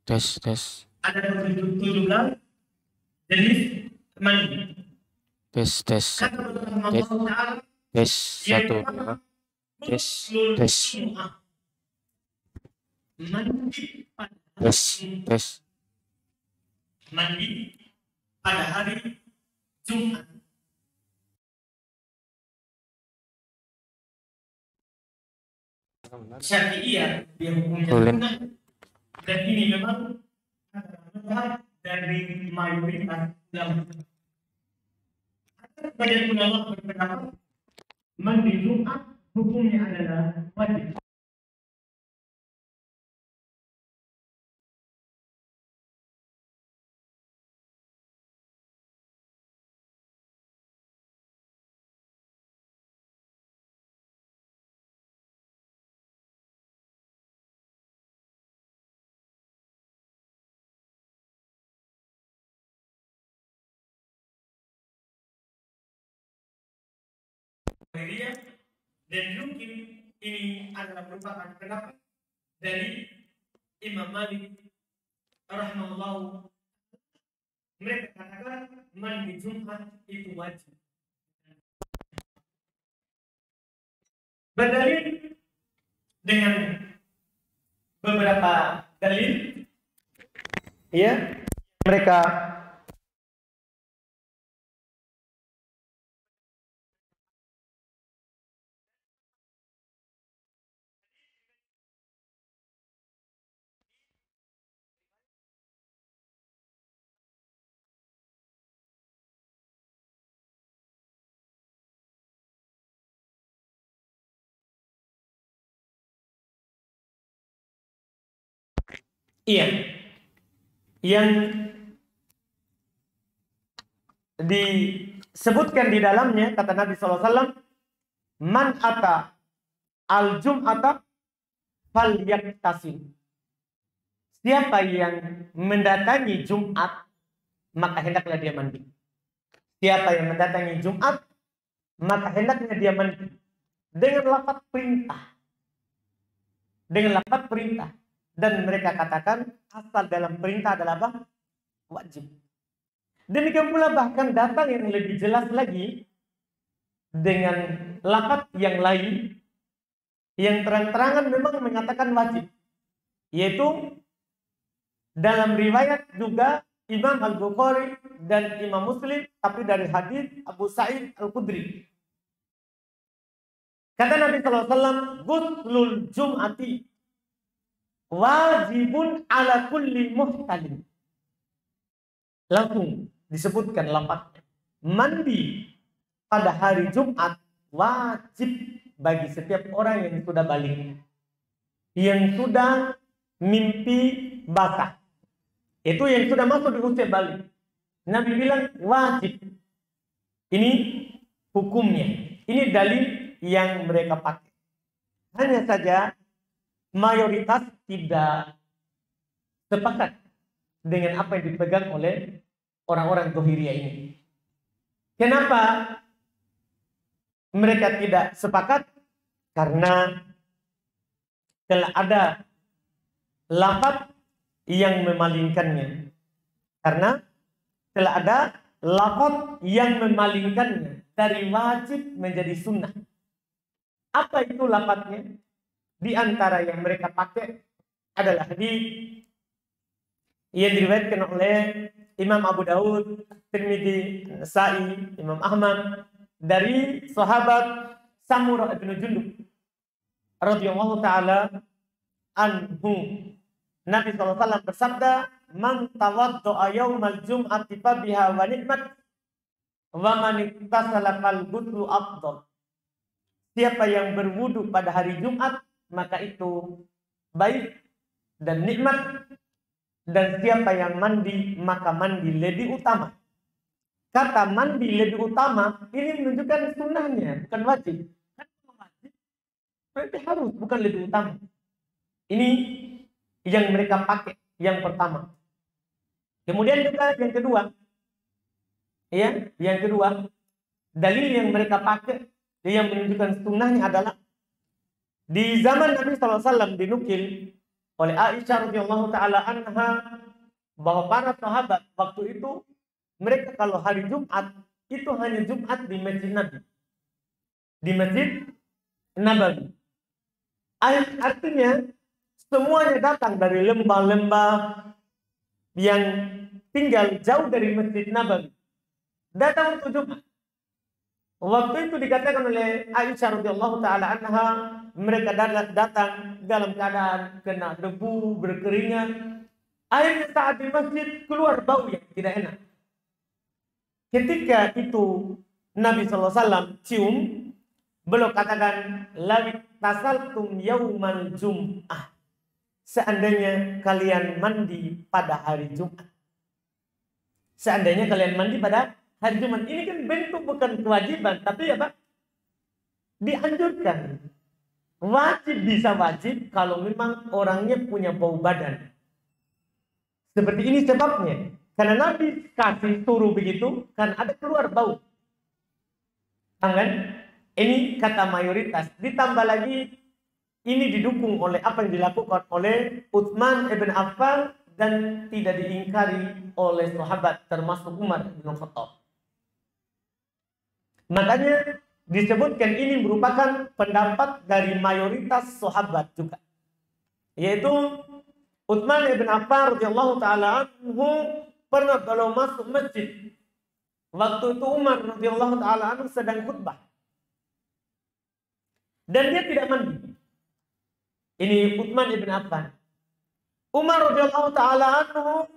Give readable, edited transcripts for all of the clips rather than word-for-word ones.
Tes. Ada 17 jenis mandi. Tes. Kata Allah Ta'ala, Tes. 1, 2. Tes. Mandi pada Tes. mandi pada hari Jumat. Syafi'iyah dia hukumnya sunnah, dan ini memang adalah dari mayoritas ulama. Banyak ulama berpendapat mandi Jumat hukumnya adalah wajib. Dan mungkin ini adalah merupakan pendapat dari Imam Malik rahimahullah. Mereka katakan mandi Jumat itu wajib. Berdalil dengan beberapa dalil, ya, mereka yang disebutkan di dalamnya, kata Nabi SAW, man ata al-jum'ata falyaktasim. Siapa yang mendatangi Jumat, maka hendaklah dia mandi. Siapa yang mendatangi Jumat, maka hendaknya dia mandi. Dengan lafaz perintah. Dengan lafaz perintah. Dan mereka katakan asal dalam perintah adalah apa? Wajib. Demikian pula bahkan datang yang lebih jelas lagi dengan lafaz yang lain yang terang-terangan memang menyatakan wajib, yaitu dalam riwayat juga Imam Al-Bukhari dan Imam Muslim, tapi dari hadis Abu Sa'id Al-Khudri. Kata Nabi SAW, guslul jum'ati wajibun ala kulli muhtalim. Langsung disebutkan lafaznya. Mandi pada hari Jumat wajib bagi setiap orang yang sudah balik, yang sudah mimpi basah. Itu yang sudah masuk di usia balik. Nabi bilang wajib. Ini hukumnya. Ini dalil yang mereka pakai. Hanya saja mayoritas tidak sepakat dengan apa yang dipegang oleh orang-orang Zahiriyah ini. Kenapa mereka tidak sepakat? Karena telah ada lafaz yang memalingkannya. Karena telah ada lafaz yang memalingkannya dari wajib menjadi sunnah. Apa itu lafaznya? Di antara yang mereka pakai adalah hadis yang diriwayatkan oleh Imam Abu Daud, Tirmidzi, Nasa'i, Imam Ahmad dari sahabat Samurah bin Jundub radhiyallahu taala anhu. Nabi SAW bersabda, man tawaddo'a yaumal jum'ati fa biha wa ni'mat wa man iktasala fal ghuslu afdal. Siapa yang berwudu pada hari Jumat, maka itu baik dan nikmat. Dan siapa yang mandi, maka mandi lebih utama. Kata mandi lebih utama, ini menunjukkan sunnahnya, bukan wajib. Karena wajib berarti harus, bukan lebih utama. Ini yang mereka pakai, yang pertama. Kemudian juga yang kedua, ya, yang kedua, dalil yang mereka pakai yang menunjukkan sunnahnya adalah di zaman Nabi SAW dinukil oleh Aisyah radhiyallahu taala anha bahwa para sahabat waktu itu mereka kalau hari Jumat itu hanya Jumat di Masjid Nabi. Di Masjid Nabawi. Artinya semuanya datang dari lembah-lembah yang tinggal jauh dari Masjid Nabawi. Datang untuk Jumat. Waktu itu dikatakan oleh Aisyah radhiyallahu taala anha, mereka datang dalam keadaan kena debu, berkeringat. Akhirnya saat di masjid keluar bau yang tidak enak. Ketika itu Nabi SAW cium, beliau katakan, lawit tasaltum yaumal jum'ah. Seandainya kalian mandi pada hari Jumat. Seandainya kalian mandi pada hari Jumat. Ini kan bentuk bukan kewajiban, tapi apa? Dianjurkan. Wajib bisa wajib kalau memang orangnya punya bau badan. Seperti ini sebabnya. Karena Nabi kasih suruh begitu, karena ada keluar bau. Kan? Ini kata mayoritas. Ditambah lagi, ini didukung oleh apa yang dilakukan oleh Utsman ibn Affan dan tidak diingkari oleh sahabat termasuk Umar bin Khattab. Makanya disebutkan ini merupakan pendapat dari mayoritas sahabat juga. Yaitu Utsman ibn Affan radhiyallahu taala anhu pernah kalau masuk masjid. Waktu itu Umar radhiyallahu taala anhu sedang khutbah. Dan dia tidak mandi. Ini Utsman ibn Affan. Umar radhiyallahu taala anhu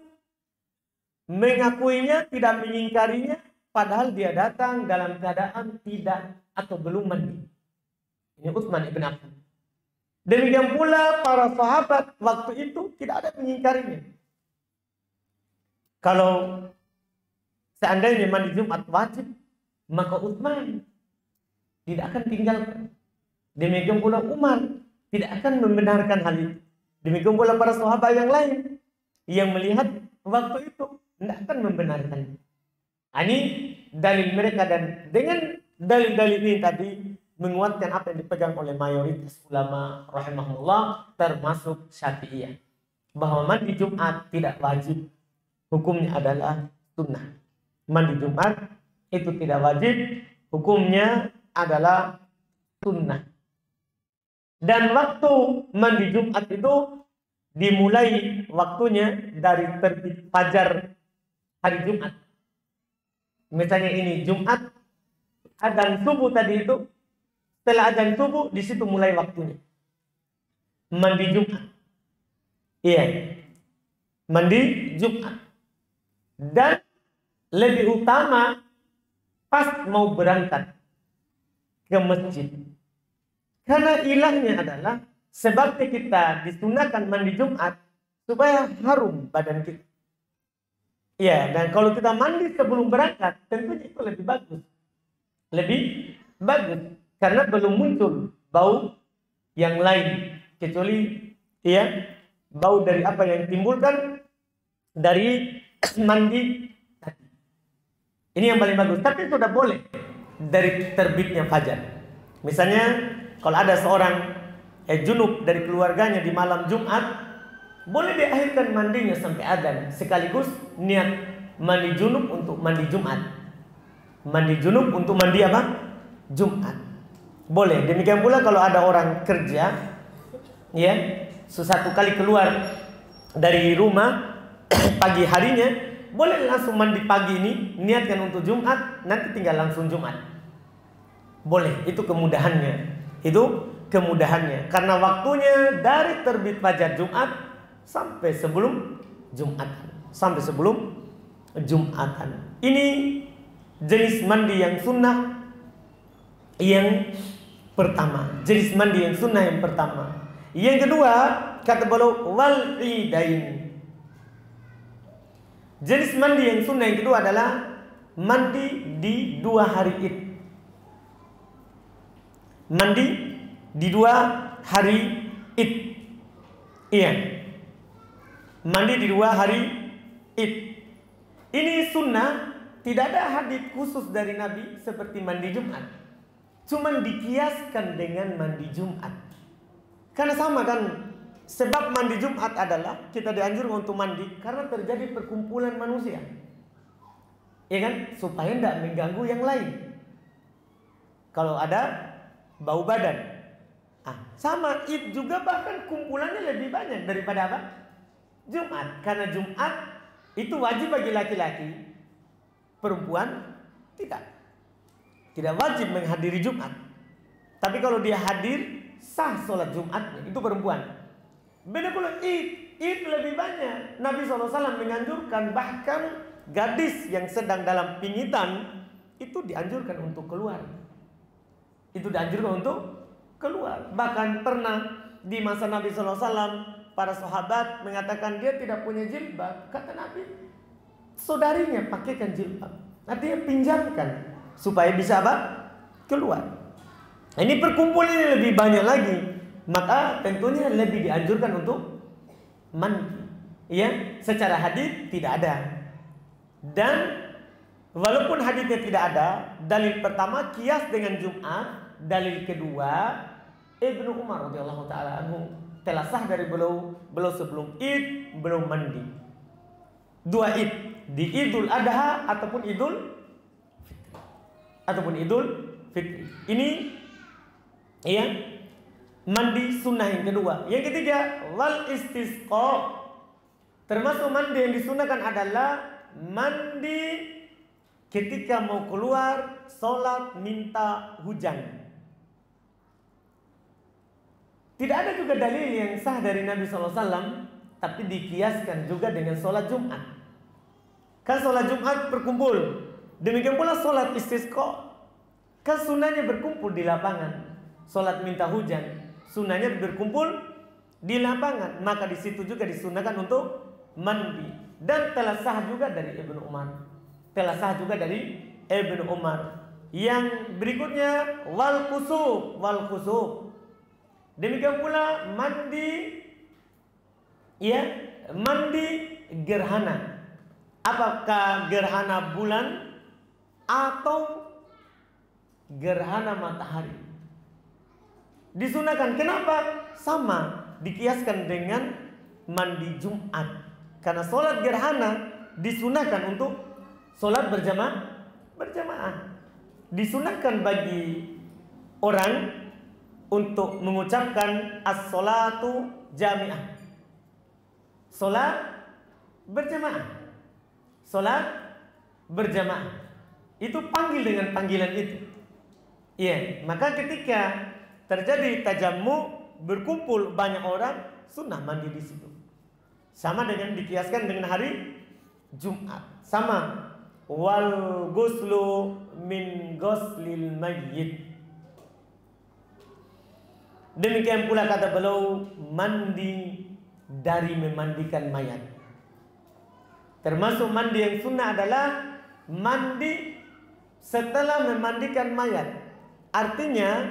mengakuinya, tidak mengingkarinya, padahal dia datang dalam keadaan tidak atau belum mandi. Ini Utsman ibn Affan. Demikian pula para sahabat waktu itu tidak ada mengingkarinya. Kalau seandainya mandi Jumat wajib, maka Utsman tidak akan tinggalkan. Demikian pula Umar tidak akan membenarkan hal itu. Demikian pula para sahabat yang lain yang melihat waktu itu tidak akan membenarkan. Ini dalil mereka, dan dengan dalil-dalil ini tadi menguatkan apa yang dipegang oleh mayoritas ulama rahimahullah termasuk Syafi'iyah, bahwa mandi Jumat tidak wajib, hukumnya adalah sunnah. Mandi Jumat itu tidak wajib, hukumnya adalah sunnah. Dan waktu mandi Jumat itu dimulai waktunya dari terbit fajar hari Jumat. Misalnya ini Jumat, adzan subuh tadi itu, setelah adzan subuh di situ mulai waktunya mandi Jumat. Iya, mandi Jumat. Dan lebih utama pas mau berangkat ke masjid. Karena ilahnya adalah sebabnya kita disunahkan mandi Jumat supaya harum badan kita. Ya, dan kalau kita mandi sebelum berangkat, tentunya itu lebih bagus. Lebih bagus. Karena belum muncul bau yang lain. Kecuali ya, bau dari apa yang timbulkan dari mandi tadi. Ini yang paling bagus. Tapi sudah boleh dari terbitnya fajar. Misalnya kalau ada seorang junub dari keluarganya di malam Jumat, boleh diakhirkan mandinya sampai adzan, sekaligus niat mandi junub untuk mandi Jumat. Mandi junub untuk mandi apa? Jumat. Boleh. Demikian pula kalau ada orang kerja, ya, satu kali keluar dari rumah pagi harinya, boleh langsung mandi pagi ini, niatkan untuk Jumat, nanti tinggal langsung Jumat. Boleh, itu kemudahannya. Itu kemudahannya. Karena waktunya dari terbit fajar Jumat sampai sebelum Jumatan. Sampai sebelum Jumatan. Ini jenis mandi yang sunnah yang pertama. Jenis mandi yang sunnah yang pertama. Yang kedua, kata beliau wal idain. Jenis mandi yang sunnah yang kedua adalah mandi di 2 hari Id. Mandi di 2 hari Id. Iya. Mandi di 2 hari Id. Ini sunnah, tidak ada hadis khusus dari Nabi seperti mandi Jumat. Cuman dikiaskan dengan mandi Jumat. Karena sama kan, Sebab mandi Jumat adalah kita dianjurkan untuk mandi karena terjadi perkumpulan manusia, ya kan? Supaya tidak mengganggu yang lain. Kalau ada bau badan, sama Id juga bahkan kumpulannya lebih banyak daripada apa? Jumat. Karena Jumat itu wajib bagi laki-laki, perempuan tidak wajib menghadiri Jumat. Tapi kalau dia hadir, sah sholat Jumatnya, itu perempuan. Beda pula Id lebih banyak. Nabi SAW menganjurkan bahkan gadis yang sedang dalam pingitan itu dianjurkan untuk keluar. Itu dianjurkan untuk keluar. Bahkan pernah di masa Nabi SAW para sahabat mengatakan dia tidak punya jilbab. Kata Nabi, saudarinya pakaikan jilbab. Artinya pinjamkan supaya bisa apa? Keluar. Nah, ini perkumpulan ini lebih banyak lagi. Maka tentunya lebih dianjurkan untuk mandi. Ya, secara hadis tidak ada. Dan walaupun hadisnya tidak ada, dalil pertama kias dengan Jumat, dalil kedua Ibnu Umar radhiyallahu taala anhu telah sah dari beliau sebelum Id belum mandi. Dua Id, di Idul Adha ataupun Idul Fitri. Ini ya, mandi sunnah yang kedua. Yang ketiga, wal istisqa. Termasuk mandi yang disunahkan adalah mandi ketika mau keluar sholat minta hujan. Tidak ada juga dalil yang sah dari Nabi SAW, tapi dikiaskan juga dengan sholat Jumat. Kan sholat Jumat berkumpul. Demikian pula sholat istisqa. Kan sunnahnya berkumpul di lapangan. Sholat minta hujan, sunnahnya berkumpul di lapangan. Maka di situ juga disunahkan untuk mandi. Dan telah sah juga dari Ibnu Umar. Yang berikutnya wal khusuf. Demikian pula mandi gerhana. Apakah gerhana bulan atau gerhana matahari? Disunahkan. Kenapa? Sama, dikiaskan dengan mandi Jumat. Karena sholat gerhana disunahkan untuk sholat berjamaah. Disunahkan bagi orang untuk mengucapkan as-sholatu jami'ah, sholat berjamaah. Itu panggil dengan panggilan itu. Iya, maka ketika terjadi tajammu, berkumpul banyak orang, sunnah mandi di situ. Sama dengan dikiaskan dengan hari Jumat. Sama, wal ghuslu min ghuslil mayyit. Demikian pula kata beliau, mandi dari memandikan mayat. Termasuk mandi yang sunnah adalah mandi setelah memandikan mayat. Artinya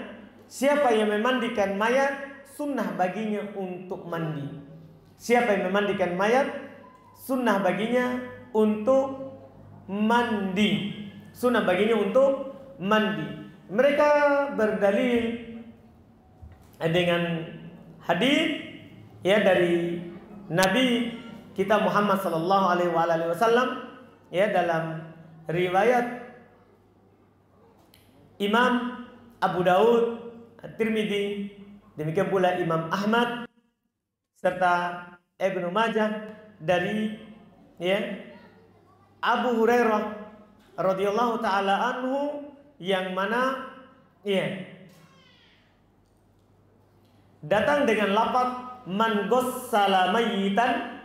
siapa yang memandikan mayat, sunnah baginya untuk mandi. Siapa yang memandikan mayat, sunnah baginya untuk mandi. Sunnah baginya untuk mandi. Mereka berdalil dengan hadis ya dari Nabi kita Muhammad sallallahu alaihi wasallam ya, dalam riwayat Imam Abu Daud, Tirmidzi, demikian pula Imam Ahmad serta Ibnu Majah dari ya Abu Hurairah radhiyallahu taala anhu, yang mana ya datang dengan lafaz man ghassala mayyitan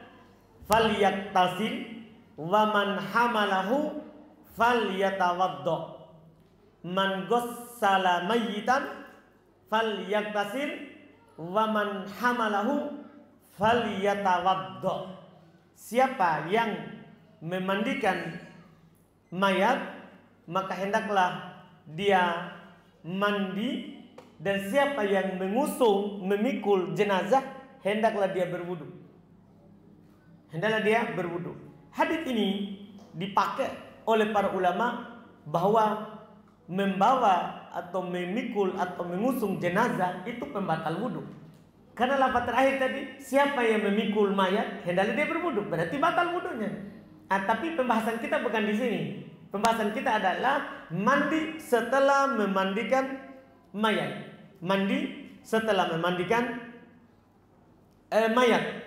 falyaktasil wa man hamalahu falyatawaddo. Man ghassala mayyitan falyaktasil wa man hamalahu falyatawaddo. Siapa yang memandikan mayat, maka hendaklah dia mandi. Dan siapa yang mengusung, memikul jenazah, hendaklah dia berwudu. Hadis ini dipakai oleh para ulama bahwa membawa atau memikul atau mengusung jenazah itu pembatal wudu. Karena lafaz terakhir tadi, siapa yang memikul mayat, hendaknya dia berwudu, berarti batal wudunya. Tapi pembahasan kita bukan di sini. Pembahasan kita adalah mandi setelah memandikan mayat. Mandi setelah memandikan mayat.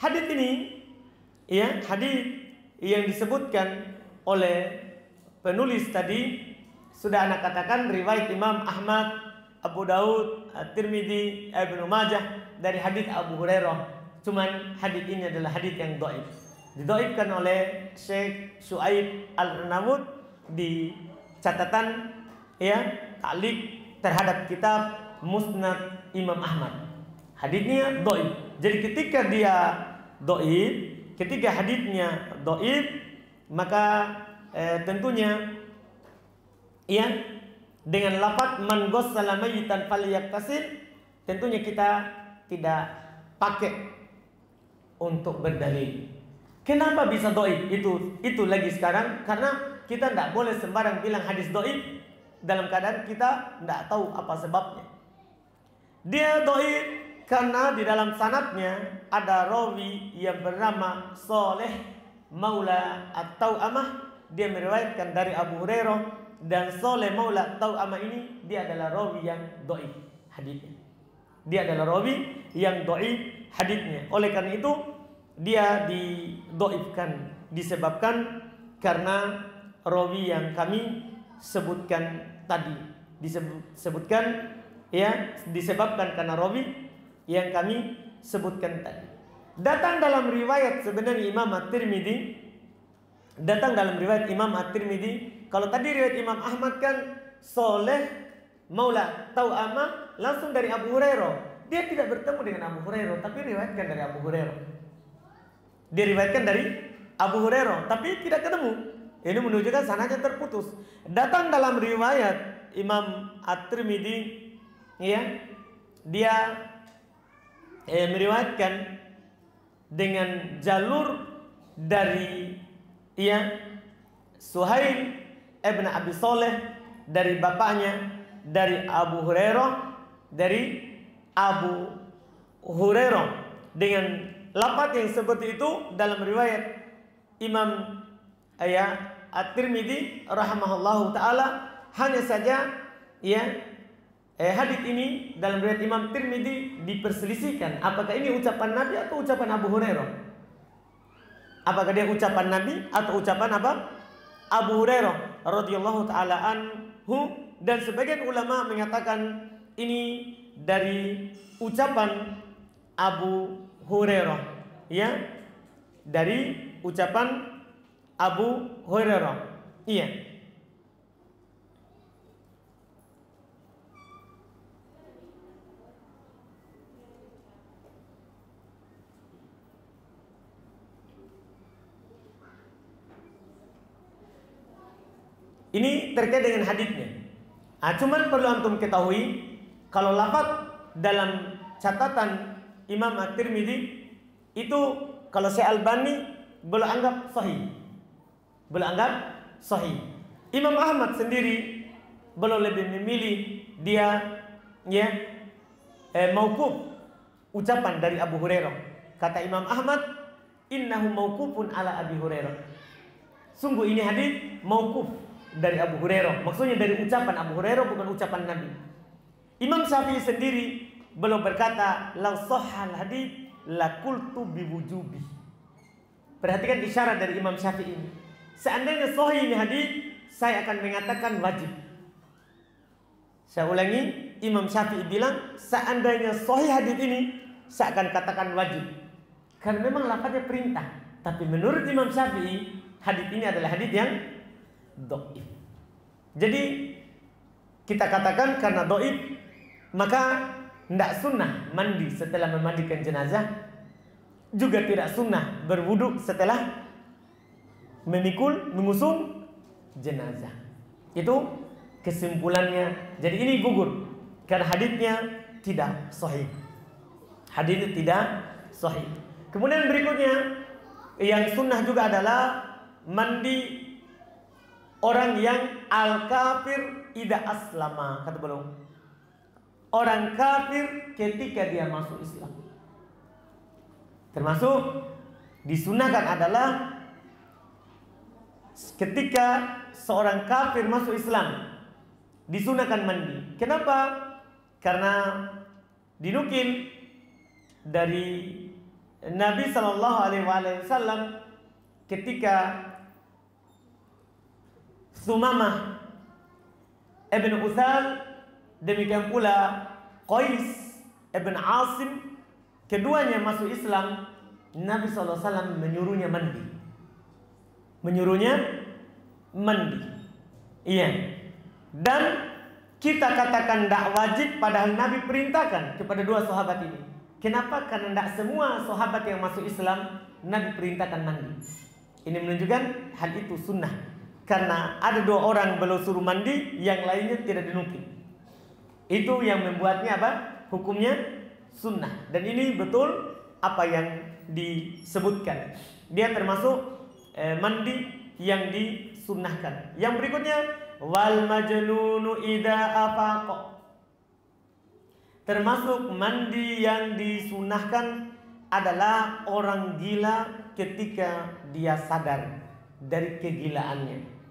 Hadis ini, ya, hadis yang disebutkan oleh penulis tadi sudah anak katakan riwayat Imam Ahmad, Abu Daud, At-Tirmidzi, Ibnu Majah dari hadis Abu Hurairah. Cuman hadis ini adalah hadis yang dhaif. Didhaifkan oleh Syekh Syuaib Al-Arnaud di catatan, ya, ta'liq terhadap kitab Musnad Imam Ahmad. Hadisnya dhaif. Jadi ketika dia dhaif, ketika hadisnya dhaif, maka tentunya, ya, dengan lafaz man ghassala mayyitan falyaktasil, tentunya kita tidak pakai untuk berdalil. Kenapa bisa dhaif? Itu lagi sekarang karena kita tidak boleh sembarang bilang hadis dhaif dalam keadaan kita tidak tahu apa sebabnya. Dia dhaif karena di dalam sanadnya ada rawi yang bernama Saleh Maula At-Tau'amah. Dia meriwayatkan dari Abu Hurairah. Dan Saleh Maula Tau'amah ini dia adalah rawi yang dhaif hadisnya. Dia adalah rawi yang dhaif hadisnya. Oleh karena itu dia didhaifkan disebabkan karena rawi yang kami sebutkan tadi. Disebutkan, ya, disebabkan karena rawi yang kami sebutkan tadi. Datang dalam riwayat sebenarnya Imam At-Tirmidzi. Datang dalam riwayat Imam At-Tirmidzi. Kalau tadi riwayat Imam Ahmad kan Saleh Maula Tau'amah langsung dari Abu Hurairah. Dia tidak bertemu dengan Abu Hurairah, tapi riwayatkan dari Abu Hurairah. Dia riwayatkan dari Abu Hurairah, tapi tidak ketemu. Ini menunjukkan sanadnya terputus. Datang dalam riwayat Imam At-Tirmidzi, ya, dia meriwayatkan dengan jalur dari, ya, Suhail Ibn Abi Saleh dari bapaknya, dari Abu Hurairah, dengan lafaz yang seperti itu dalam riwayat Imam At-Tirmidzi rahimahullahu taala. Hanya saja, ya, hadis ini dalam riwayat Imam Tirmidzi diperselisihkan apakah ini ucapan Nabi atau ucapan Abu Hurairah. Apakah dia ucapan Nabi atau ucapan apa? Abu Hurairah radhiyallahu taala anhu. Dan sebagian ulama mengatakan ini dari ucapan Abu Hurairah, ya, dari ucapan Abu Hurairah. Iya. Ini terkait dengan hadisnya. Cuman perlu antum ketahui kalau lafaz dalam catatan Imam At-Tirmidzi itu kalau Syekh Albani boleh anggap sahih. Boleh anggap sahih. Imam Ahmad sendiri boleh lebih memilih dia, ya, mauquf, ucapan dari Abu Hurairah. Kata Imam Ahmad, innahu mauqufun ala Abi Hurairah. Sungguh ini hadis mauquf dari Abu Hurairah, maksudnya dari ucapan Abu Hurairah, bukan ucapan Nabi. Imam Syafi'i sendiri belum berkata lau sahhal hadits la qultu biwujubi. Perhatikan isyarat dari Imam Syafi'i ini. Seandainya sahih ini hadis, saya akan mengatakan wajib. Saya ulangi, Imam Syafi'i bilang seandainya sahih hadis ini, saya akan katakan wajib. Karena memang lafaznya perintah. Tapi menurut Imam Syafi'i, hadis ini adalah hadis yang dhaif. Jadi kita katakan karena dhaif, maka tidak sunnah mandi setelah memandikan jenazah, juga tidak sunnah berwudu setelah memikul, mengusung jenazah. Itu kesimpulannya. Jadi ini gugur karena hadisnya tidak sahih. Hadisnya tidak sahih. Kemudian berikutnya yang sunnah juga adalah mandi orang yang al-kafir ida aslama. Kata belum? orang kafir ketika dia masuk Islam. Termasuk disunahkan adalah ketika seorang kafir masuk Islam, disunahkan mandi. Kenapa? Karena dinukil dari Nabi Shallallahu Alaihi Wasallam ketika Sumamah ibn Uthal, demikian pula Qais ibn Asim, keduanya masuk Islam, Nabi SAW menyuruhnya mandi. Menyuruhnya mandi. Iya. Dan kita katakan tidak wajib, padahal Nabi perintahkan kepada dua sahabat ini. Kenapa? Karena tidak semua sahabat yang masuk Islam Nabi perintahkan mandi. Ini menunjukkan hal itu sunnah. Karena ada dua orang beliau suruh mandi, yang lainnya tidak dinukil. Itu yang membuatnya apa? Hukumnya sunnah. Dan ini betul apa yang disebutkan. Dia termasuk mandi yang disunnahkan. Yang berikutnya, wal majnunu idza afaqa. Termasuk mandi yang disunnahkan adalah orang gila ketika dia sadar dari kegilaannya.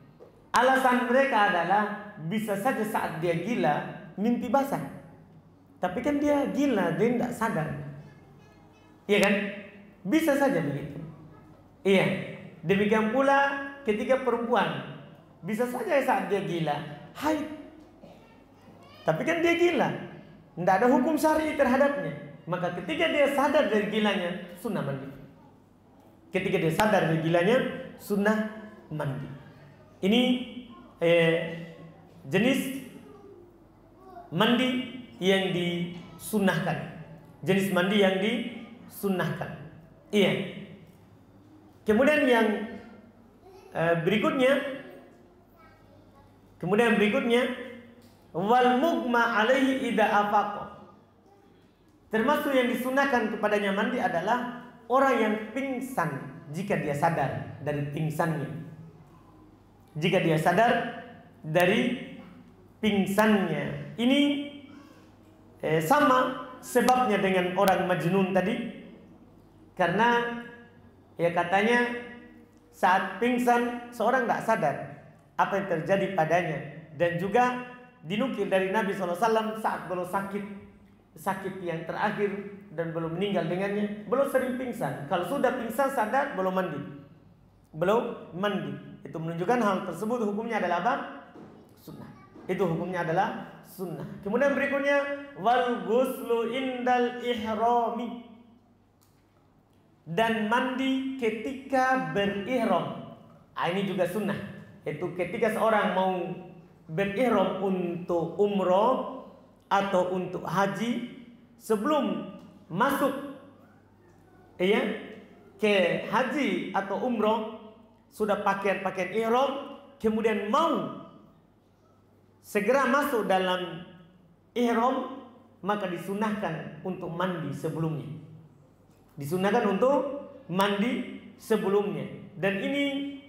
Alasan mereka adalah bisa saja saat dia gila mimpi basah. Tapi kan dia gila, dia tidak sadar. Iya kan? Bisa saja begitu. Iya. Demikian pula ketika perempuan, bisa saja saat dia gila haid. Tapi kan dia gila, tidak ada hukum syar'i terhadapnya. Maka ketika dia sadar dari gilanya, sunnah mandi. Ketika dia sadar dari gilanya, sunnah mandi. Ini jenis mandi yang disunnahkan. Jenis mandi yang disunnahkan. Iya. Kemudian yang berikutnya, wal mugma alaihi idza afaqa. Termasuk yang disunnahkan kepadanya mandi adalah orang yang pingsan jika dia sadar dari pingsannya. Jika dia sadar dari pingsannya. Ini sama sebabnya dengan orang majnun tadi. Karena ya katanya saat pingsan seorang tidak sadar apa yang terjadi padanya. Dan juga dinukil dari Nabi SAW saat beliau sakit yang terakhir dan belum meninggal dengannya, beliau sering pingsan. Kalau sudah pingsan sadar, belum mandi. Itu menunjukkan hal tersebut hukumnya adalah apa? Sunnah. Itu hukumnya adalah sunnah. Kemudian berikutnya, wal ghuslu indal ihrami. Dan mandi ketika berihram. Ini juga sunnah. Itu ketika seorang mau berihram untuk umroh atau untuk haji, sebelum masuk ke haji atau umroh, sudah pakaian ihram, kemudian mau segera masuk dalam ihram, maka disunahkan untuk mandi sebelumnya. Disunahkan untuk mandi sebelumnya. Dan ini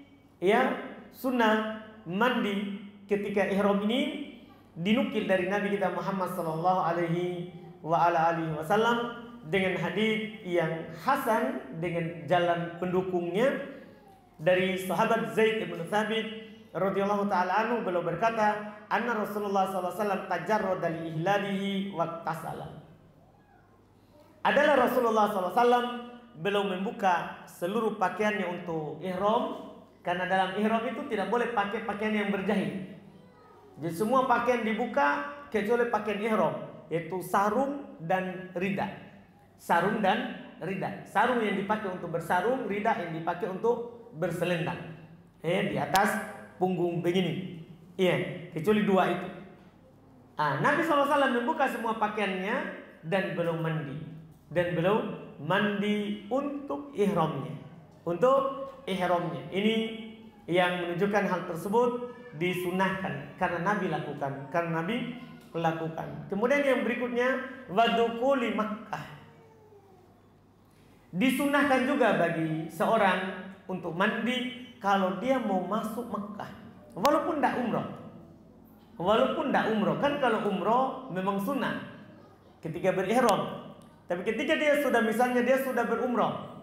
sunnah mandi ketika ihram ini dinukil dari Nabi kita Muhammad sallallahu alaihi wasallam dengan hadis yang hasan dengan jalan pendukungnya dari sahabat Zaid bin Thabit radhiyallahu taala anhu. Beliau berkata, anna Rasulullah sallallahu alaihi wasallam tajarrada li ihlalihi wa tasala. Adalah Rasulullah sallallahu alaihi wasallam beliau membuka seluruh pakaiannya untuk ihram, karena dalam ihram itu tidak boleh pakai pakaian yang berjahit. Jadi semua pakaian dibuka kecuali pakaian ihram, yaitu sarung dan rida. Sarung dan rida. Sarung yang dipakai untuk bersarung, rida yang dipakai untuk berselendang. Di atas punggung begini. Iya, kecuali dua itu. Nabi SAW membuka semua pakaiannya dan belum mandi. Dan belum mandi untuk ihramnya. Ini yang menunjukkan hal tersebut disunahkan karena Nabi lakukan. Kemudian yang berikutnya, wadukuli Makkah. Disunahkan juga bagi seorang untuk mandi kalau dia mau masuk Makkah, walaupun tidak umroh. Kan kalau umroh memang sunnah ketika berihram. Tapi ketika dia sudah, misalnya dia sudah berumrah,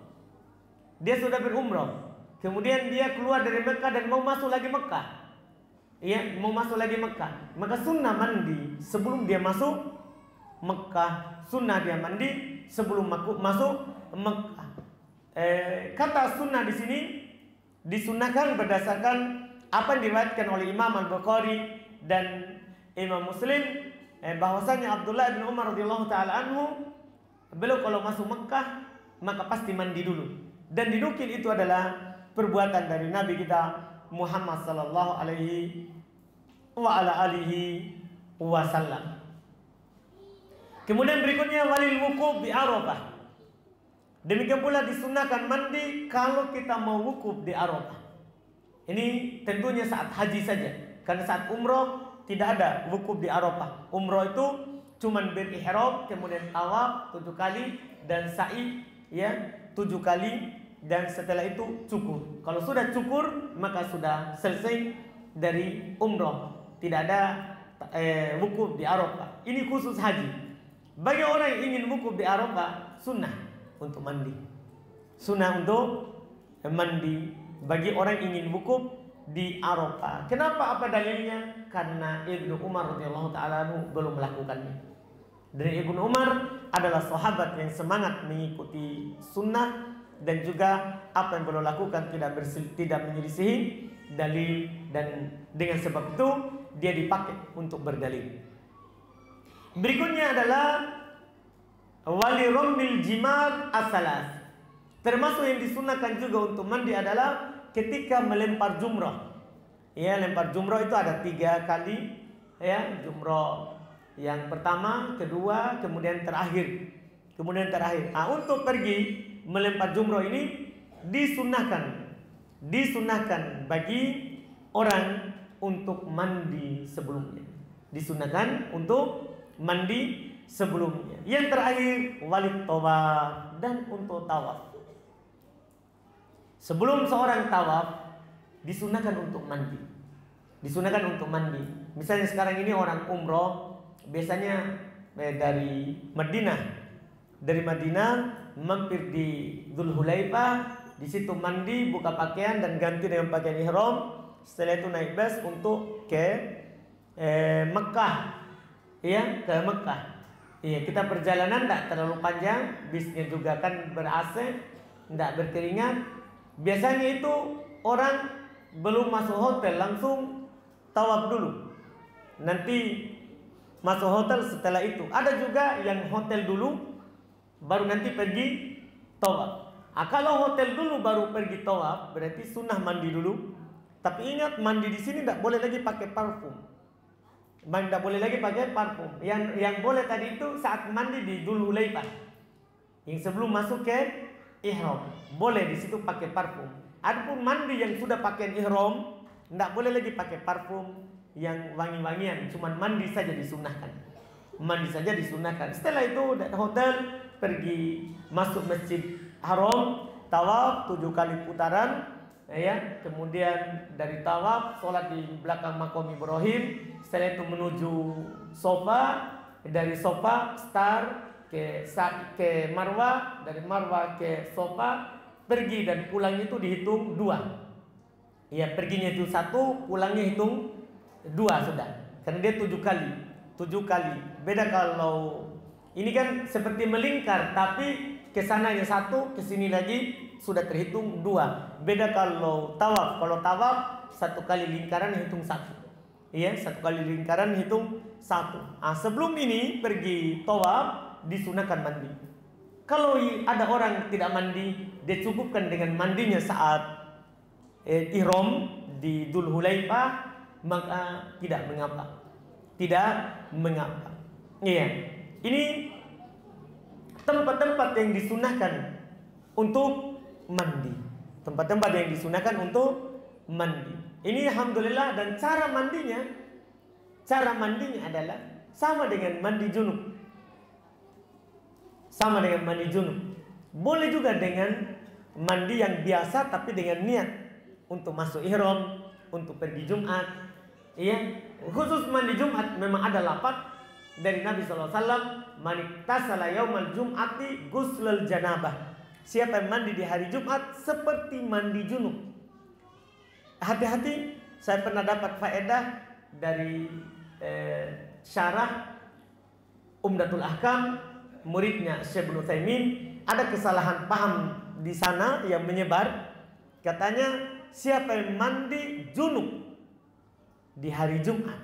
kemudian dia keluar dari Mekah dan mau masuk lagi Mekah, mau masuk lagi Mekah, maka sunnah mandi sebelum dia masuk Mekah, sunnah dia mandi sebelum masuk Mekah. Kata sunnah di sini disunahkan berdasarkan apa yang diriwayatkan oleh Imam Al-Bukhari dan Imam Muslim, bahwasanya Abdullah bin Umar radhiyallahu taala anhu, beliau kalau masuk Mekah maka pasti mandi dulu, dan dinukil itu adalah perbuatan dari Nabi kita Muhammad sallallahu alaihi wasallam. Kemudian berikutnya walil wukuf bi Arafah. Demikian pula disunahkan mandi kalau kita mau wukuf di Arafah. Ini tentunya saat haji saja, karena saat umroh tidak ada wukuf di Arafah. Umroh itu cuman berihram, kemudian tawaf 7 kali dan sa'i 7 kali, dan setelah itu cukur. Kalau sudah cukur maka sudah selesai dari umroh, tidak ada wukuf di Arafah. Ini khusus haji. Bagi orang yang ingin wukuf di Arafah, sunnah untuk mandi. Sunnah untuk mandi bagi orang yang ingin wukuf di Arafah. Kenapa? Apa dalilnya? Karena Ibnu Umar radhiyallahu taala belum melakukannya. Dan Ibnu Umar adalah sahabat yang semangat mengikuti sunnah, dan juga apa yang beliau lakukan tidak menyelisihi dalil, dan dengan sebab itu dia dipakai untuk berdalil. Berikutnya adalah wali romil jimar asalas. Termasuk yang disunahkan juga untuk mandi adalah ketika melempar jumrah. Lempar jumrah itu ada 3 kali. Jumrah yang pertama, kedua, kemudian terakhir. Untuk pergi melempar jumrah ini disunahkan bagi orang untuk mandi sebelumnya. Yang terakhir walid tawaf, dan untuk tawaf. Sebelum seorang tawaf disunahkan untuk mandi. Misalnya sekarang ini orang umroh biasanya dari Madinah mampir di Dzulhulaifah, di situ mandi, buka pakaian dan ganti dengan pakaian ihram. Setelah itu naik bus untuk ke Mekah. Ke Mekah. Kita perjalanan tidak terlalu panjang, bisnya juga kan ber-AC, tidak berkeringat. Biasanya itu orang belum masuk hotel langsung tawaf dulu, nanti masuk hotel setelah itu. Ada juga yang hotel dulu baru nanti pergi tawaf. Kalau hotel dulu baru pergi tawaf berarti sunnah mandi dulu. Tapi ingat, mandi di sini tidak boleh lagi pakai parfum. Yang boleh tadi itu saat mandi di Dzulhulaifah, yang sebelum masuk ke ihram, boleh di situ pakai parfum. Adapun mandi yang sudah pakai ihram, tidak boleh lagi pakai parfum yang wangi-wangian, cuman mandi saja disunahkan. Setelah itu hotel, pergi masuk Masjid Haram, tawaf 7 kali putaran. Kemudian dari tawaf sholat di belakang makam Ibrahim. Setelah itu menuju Sofa, dari Sofa start ke Marwah, dari Marwah ke Sofa, pergi dan pulangnya itu dihitung 2. Perginya itu 1, pulangnya hitung 2 sudah. Karena dia 7 kali. Beda kalau ini kan seperti melingkar, tapi kesananya 1, kesini lagi sudah terhitung 2. Beda kalau tawaf. Kalau tawaf 1 kali lingkaran hitung 1. 1 kali lingkaran hitung 1. Sebelum ini pergi tawaf disunahkan mandi. Kalau ada orang tidak mandi, dia cukupkan dengan mandinya saat ihram di Dzulhulaifah, maka tidak mengapa. Ini tempat-tempat yang disunahkan untuk mandi. Ini alhamdulillah, dan cara mandinya adalah sama dengan mandi junub. Boleh juga dengan mandi yang biasa tapi dengan niat untuk masuk ihram, untuk pergi Jumat. Khusus mandi Jumat memang ada lafaz dari Nabi SAW, man iktasala yaumal jum'ati guslal janabah. Siapa yang mandi di hari Jumat seperti mandi junub. Hati-hati, saya pernah dapat faedah dari syarah Umdatul Ahkam muridnya Syekh Ibnu Utsaimin. Ada kesalahan paham di sana yang menyebar. Katanya siapa yang mandi junub di hari Jumat,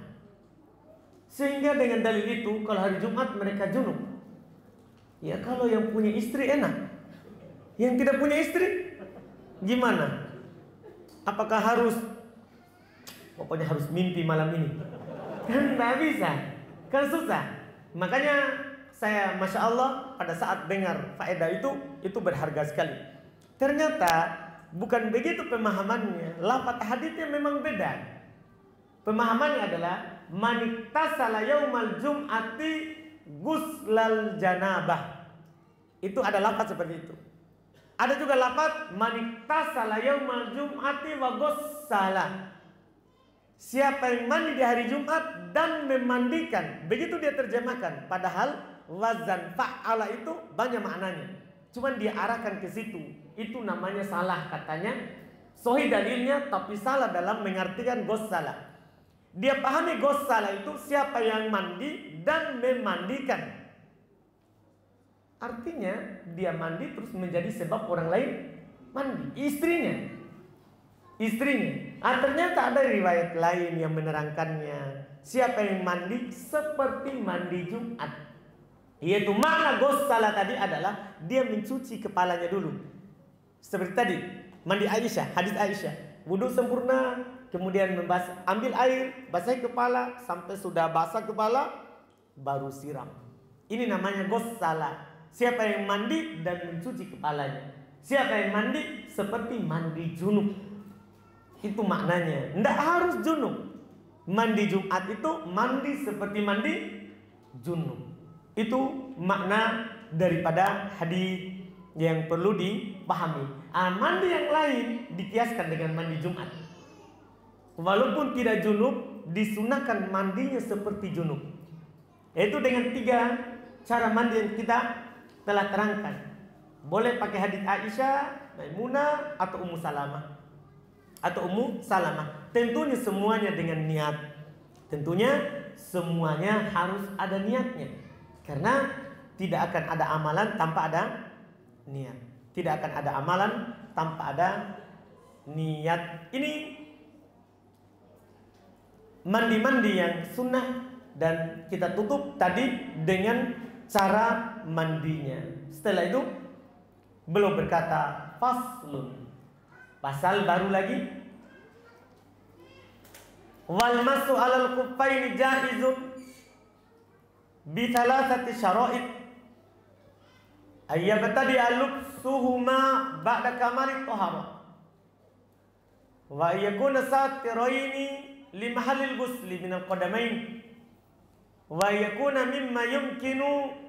sehingga dengan dalil itu kalau hari Jumat mereka junub. Ya kalau yang punya istri enak, yang tidak punya istri gimana? Apakah harus pokoknya harus mimpi malam ini? Kan tidak bisa, kan susah. Makanya saya Masya Allah pada saat dengar faedah itu berharga sekali. Ternyata bukan begitu pemahamannya. Lafaz hadisnya memang beda. Pemahamannya adalah man iktasala yaumal jum'ati guslal janabah. Itu ada lafaz seperti itu. Ada juga lafaz man iktasala yaumal jum'ati wa ghassala. Siapa yang mandi di hari Jumat dan memandikan. Begitu dia terjemahkan. Padahal wazan fa'ala itu banyak maknanya. Cuman dia arahkan ke situ. Itu namanya salah katanya. Sahih dalilnya tapi salah dalam mengartikan ghassala. Dia pahami ghassala itu siapa yang mandi dan memandikan. Artinya dia mandi terus menjadi sebab orang lain mandi. Istrinya. Ternyata ada riwayat lain yang menerangkannya. Siapa yang mandi seperti mandi Jumat. Yaitu makna ghassala tadi adalah dia mencuci kepalanya dulu. Seperti tadi mandi Aisyah, hadis Aisyah. Wudu sempurna, kemudian ambil air, basahi kepala sampai sudah basah kepala baru siram. Ini namanya ghassala. Siapa yang mandi dan mencuci kepalanya. Siapa yang mandi seperti mandi junub. Itu maknanya. Tidak harus junub. Mandi Jumat itu mandi seperti mandi junub. Itu makna daripada hadis yang perlu dipahami. Mandi yang lain dikiaskan dengan mandi Jumat. Walaupun tidak junub, disunahkan mandinya seperti junub. Yaitu dengan 3 cara mandi yang kita telah terangkan. Boleh pakai hadis Aisyah, Maimunah, atau Ummu Salamah. Tentunya semuanya dengan niat. Tentunya semuanya harus ada niatnya. Karena tidak akan ada amalan tanpa ada niat. Tidak akan ada amalan tanpa ada niat. Ini mandi-mandi yang sunnah. Dan kita tutup tadi dengan cara mandinya. Setelah itu belum berkata faslun, pasal baru lagi. Wal masu alal khuffaini jaizun bi thalathati syara'id ayyabtadi alubsuhuma ba'da kamali thahara wa yakuna satiraini li mahallil ghusli min al-qadamain wa yakuna mimma yumkinu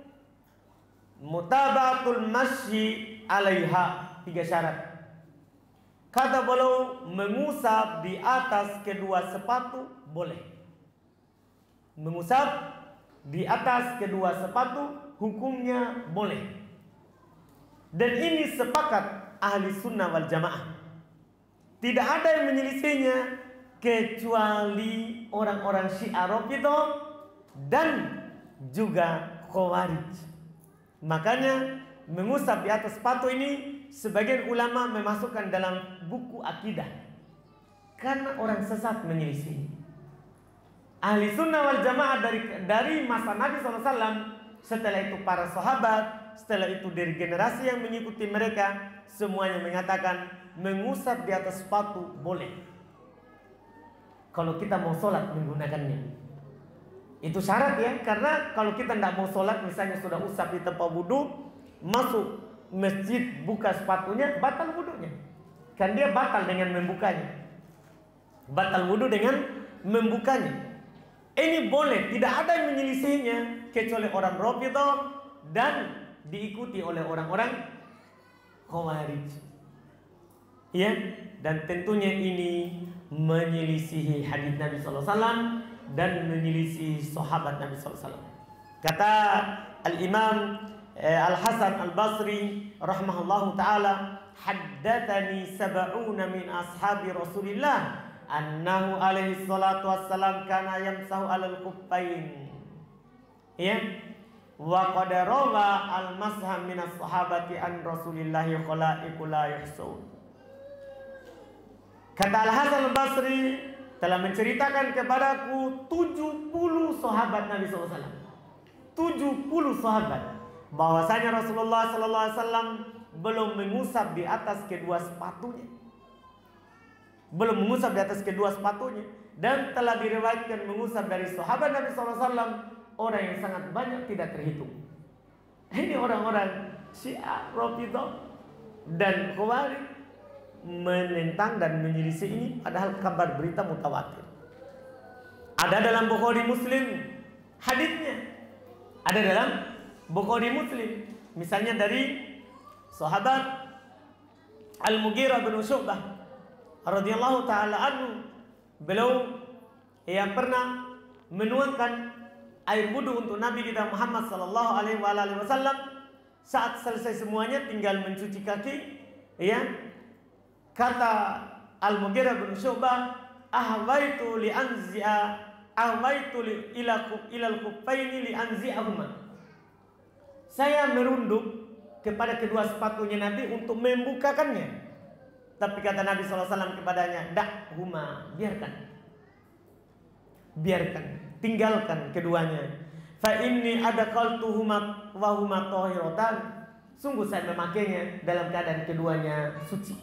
mutaba'atul masyi 'alaiha. 3 syarat. Kata beliau, mengusap di atas kedua sepatu boleh. Mengusap di atas kedua sepatu hukumnya boleh. Dan ini sepakat ahli sunnah wal jamaah. Tidak ada yang menyelisihinya kecuali orang-orang Syiah Rafidhah dan juga Khawarij. Makanya mengusap di atas sepatu ini sebagian ulama memasukkan dalam buku akidah karena orang sesat menyelisih. Ahli sunnah wal jamaah dari masa Nabi SAW, setelah itu para sahabat, setelah itu dari generasi yang mengikuti mereka, semuanya mengatakan mengusap di atas sepatu boleh kalau kita mau sholat menggunakannya. Itu syarat ya, karena kalau kita tidak mau sholat, misalnya sudah usap di tempat wudhu, masuk masjid buka sepatunya, batal wudhunya. Kan dia batal dengan membukanya. Batal wudhu dengan membukanya. Ini boleh, tidak ada yang menyelisihinya kecuali orang Rafidhah dan diikuti oleh orang-orang Khawarij. Ya, dan tentunya ini menyelisihi hadis Nabi SAW dan menyelisihi sahabat Nabi SAW. Kata Al-Imam Al-Hasan Al-Basri rahimahullahu taala, haddatsani sab'una min ashabi Rasulillah annahu alaihi salatu wassalam kana yamsahu 'alal khuffain. Ya. Wa qad rawa al-masham min as-sahabati an Rasulillah khalaiqu la yuhsun. Kata Al-Hasan Al-Basri telah menceritakan kepadaku 70 sahabat Nabi SAW. 70 sahabat bahwasanya Rasulullah SAW belum mengusap di atas kedua sepatunya. Belum mengusap di atas kedua sepatunya. Dan telah diriwayatkan mengusap dari sahabat Nabi SAW orang yang sangat banyak tidak terhitung. Ini orang-orang Syiah, Rafidhah dan Khawarij menentang dan menyelisih ini, padahal kabar berita mutawatir. Ada dalam Bukhari Muslim hadisnya. Ada dalam Bukhari Muslim. Misalnya dari sahabat Al-Mughirah bin Syu'bah radhiyallahu taala anhu, beliau yang pernah menuangkan air wudu untuk Nabi kita Muhammad sallallahu alaihi wasallam. Saat selesai semuanya tinggal mencuci kaki, ya. Kata Al-Mughirah bin Syu'bah, ahwaitu li anzi'a ahwaitu ila al-khuffaini li anzi'ahuma. Saya merunduk kepada kedua sepatunya Nabi untuk membukakannya. Tapi kata Nabi SAW kepadanya, dakhuma, biarkan, tinggalkan keduanya. Fa inni adaqaltuhuma wa huma tahiratan. Sungguh saya memakainya dalam keadaan keduanya suci.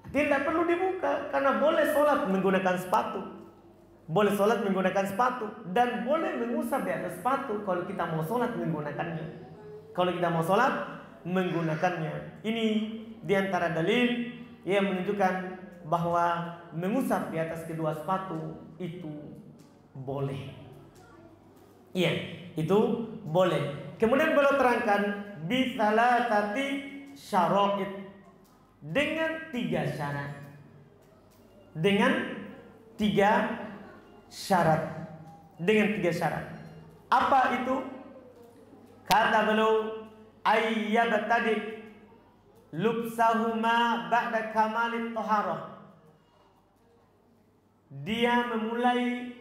Tidak perlu dibuka karena boleh sholat menggunakan sepatu. Boleh sholat menggunakan sepatu dan boleh mengusap di atas sepatu kalau kita mau sholat menggunakannya. Kalau kita mau sholat menggunakannya. Ini diantara dalil yang menunjukkan bahwa mengusap di atas kedua sepatu itu boleh. Iya, itu boleh. Kemudian beliau terangkan bisalatati syara'id, dengan 3 syarat. Dengan 3 syarat. Dengan 3 syarat. Apa itu? Kata beliau, ayyabtadi lubsahuma ba'da kamalit taharah. Dia memulai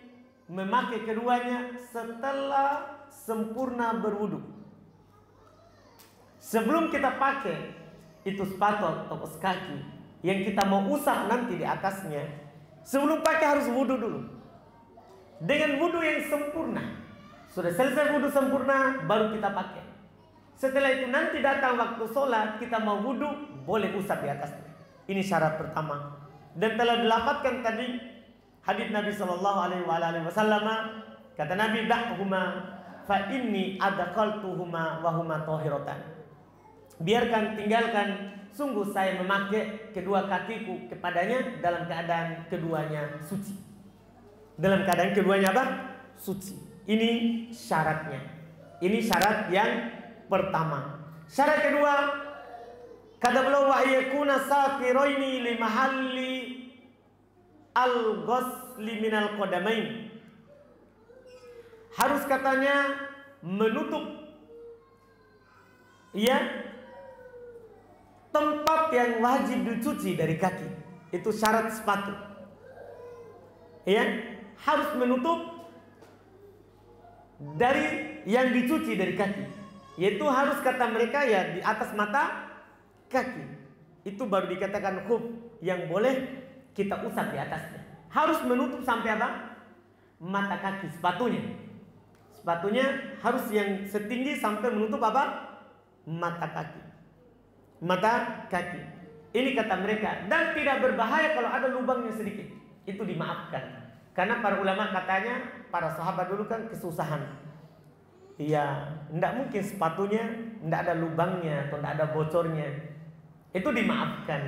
memakai keduanya setelah sempurna berwudu. Sebelum kita pakai itu sepatu atau kaos kaki yang kita mau usap nanti di atasnya, sebelum pakai harus wudu dulu. Dengan wudu yang sempurna. Sudah selesai wudu sempurna, baru kita pakai. Setelah itu nanti datang waktu sholat, kita mau wudu, boleh usap di atasnya. Ini syarat pertama. Dan telah dilapatkan tadi hadits Nabi Shallallahu Alaihi Wasallam. Kata Nabi, dakhuma fa inni adaqaltuhuma wa huma tahiratan. Biarkan, tinggalkan, sungguh saya memakai kedua kakiku kepadanya dalam keadaan keduanya suci. Dalam keadaan keduanya apa? Suci. Ini syaratnya. Ini syarat yang pertama. Syarat kedua, kata beliau, wa yakuna saqiraini li mahalli al-ghusli minal qadamain. Harus katanya menutup, ya, tempat yang wajib dicuci dari kaki. Itu syarat sepatu. Ya, harus menutup dari yang dicuci dari kaki. Yaitu harus kata mereka ya di atas mata kaki. Itu baru dikatakan khuf yang boleh kita usap di atasnya. Harus menutup sampai apa? Mata kaki sepatunya. Sepatunya harus yang setinggi sampai menutup apa? Mata kaki. Mata kaki. Ini kata mereka. Dan tidak berbahaya kalau ada lubangnya sedikit. Itu dimaafkan. Karena para ulama katanya, para sahabat dulu kan kesusahan. Iya, tidak mungkin sepatunya tidak ada lubangnya atau tidak ada bocornya. Itu dimaafkan.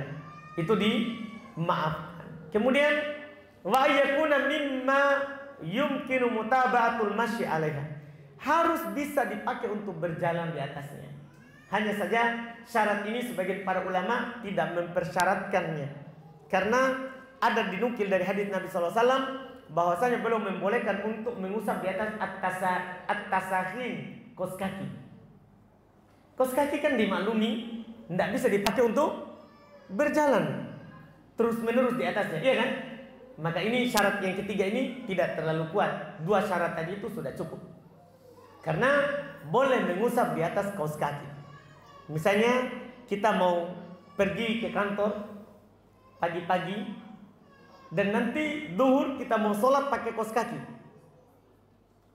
Itu dimaafkan. Kemudian wa yakuna mimma yumkinu mutaba'atul masyi 'alaiha. Harus bisa dipakai untuk berjalan di atasnya. Hanya saja syarat ini sebagian para ulama tidak mempersyaratkannya. Karena ada dinukil dari hadis Nabi SAW, bahwasanya belum membolehkan untuk mengusap di atas at-tasakhin, kos kaki. Kos kaki kan dimaklumi tidak bisa dipakai untuk berjalan terus menerus di atasnya, iya kan? Maka ini syarat yang ketiga ini tidak terlalu kuat. Dua syarat tadi itu sudah cukup. Karena boleh mengusap di atas kaos kaki. Misalnya kita mau pergi ke kantor pagi-pagi dan nanti duhur kita mau sholat pakai kaos kaki.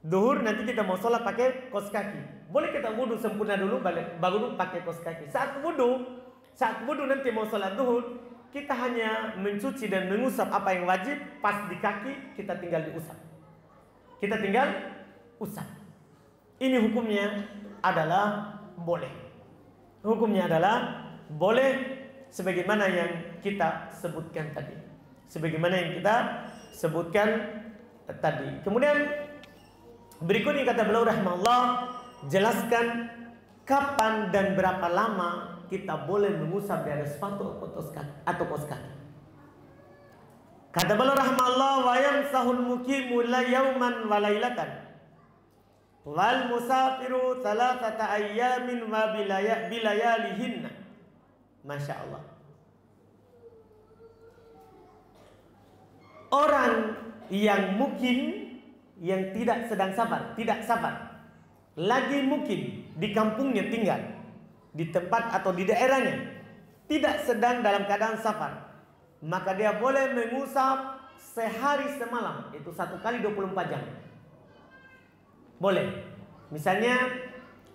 Duhur nanti kita mau sholat pakai kaos kaki. Boleh kita wudhu sempurna dulu baru pakai kaos kaki. Saat wudhu nanti mau sholat duhur, kita hanya mencuci dan mengusap apa yang wajib, pas di kaki kita tinggal diusap. Kita tinggal usap. Ini hukumnya adalah boleh. Hukumnya adalah boleh sebagaimana yang kita sebutkan tadi. Sebagaimana yang kita sebutkan tadi. Kemudian berikutnya kata beliau rahimahullah, jelaskan kapan dan berapa lama kita boleh mengusap dari sepatu atau kaos kaki. Kata beliau rahimahullah, wa yamsahul muqimu la yauman wa lailatan wal musafiru thalathata ayyamin wa bilayalihinna. Masya Allah. Orang yang mukim, yang tidak sedang safar, tidak safar, lagi mukim di kampungnya tinggal, di tempat atau di daerahnya, tidak sedang dalam keadaan safar, maka dia boleh mengusap sehari semalam, itu 1 kali 24 jam. Boleh. Misalnya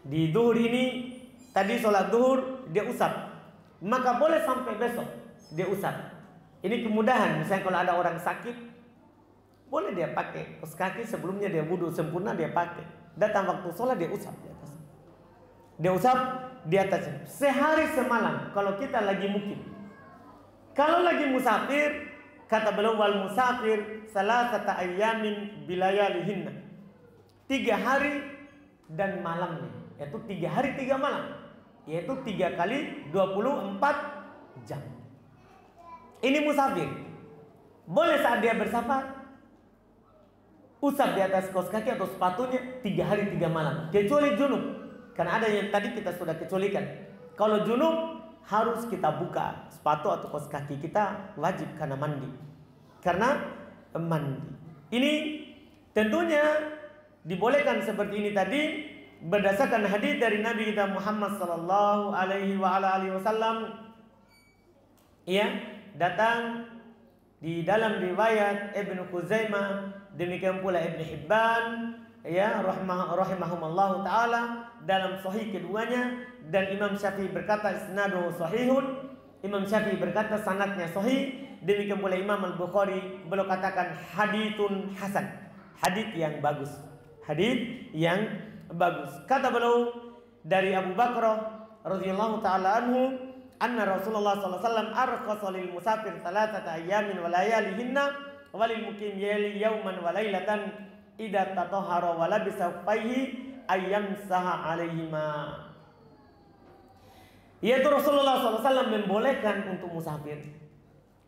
di duhur ini, tadi sholat duhur dia usap, maka boleh sampai besok dia usap. Ini kemudahan. Misalnya kalau ada orang sakit, boleh dia pakai kaos kaki, sebelumnya dia wudhu sempurna dia pakai. Datang waktu sholat dia usap di atas. Dia usap di atasnya sehari semalam kalau kita lagi mukim. Kalau lagi musafir, kata beliau wal musafir salasata ayyamin bilayalihinna, 3 hari dan malamnya, yaitu 3 hari 3 malam, yaitu 3 kali 24 jam. Ini musafir. Boleh saat dia bersafar usap di atas kaos kaki atau sepatunya 3 hari 3 malam, kecuali junub. Karena ada yang tadi kita sudah kecualikan. Kalau junub harus kita buka sepatu atau kaos kaki kita, wajib karena mandi. Karena mandi. Ini tentunya dibolehkan seperti ini tadi berdasarkan hadis dari Nabi kita Muhammad sallallahu alaihi wasallam. Ya, datang di dalam riwayat Ibnu Khuzaimah, demikian pula Ibnu Hibban, ya rahimahumallahu taala dalam sahih keduanya, dan Imam Syafi'i berkata isnaduhu sahihun. Imam Syafi'i berkata sanadnya sahih, demikian pula Imam Al-Bukhari beliau katakan haditsun hasan, hadits yang bagus. Hadits yang bagus. Kata beliau dari Abu Bakrah radhiyallahu taala anhu, anna Rasulullah sallallahu alaihi wasallam arqasa lil musafir thalathata ayyamin wa layalihinna wa lil muqim yawman wa lailatan idza tatahhara wa labisa fayhi ayyamsaha alaihima. Yaitu Rasulullah SAW membolehkan untuk musafir,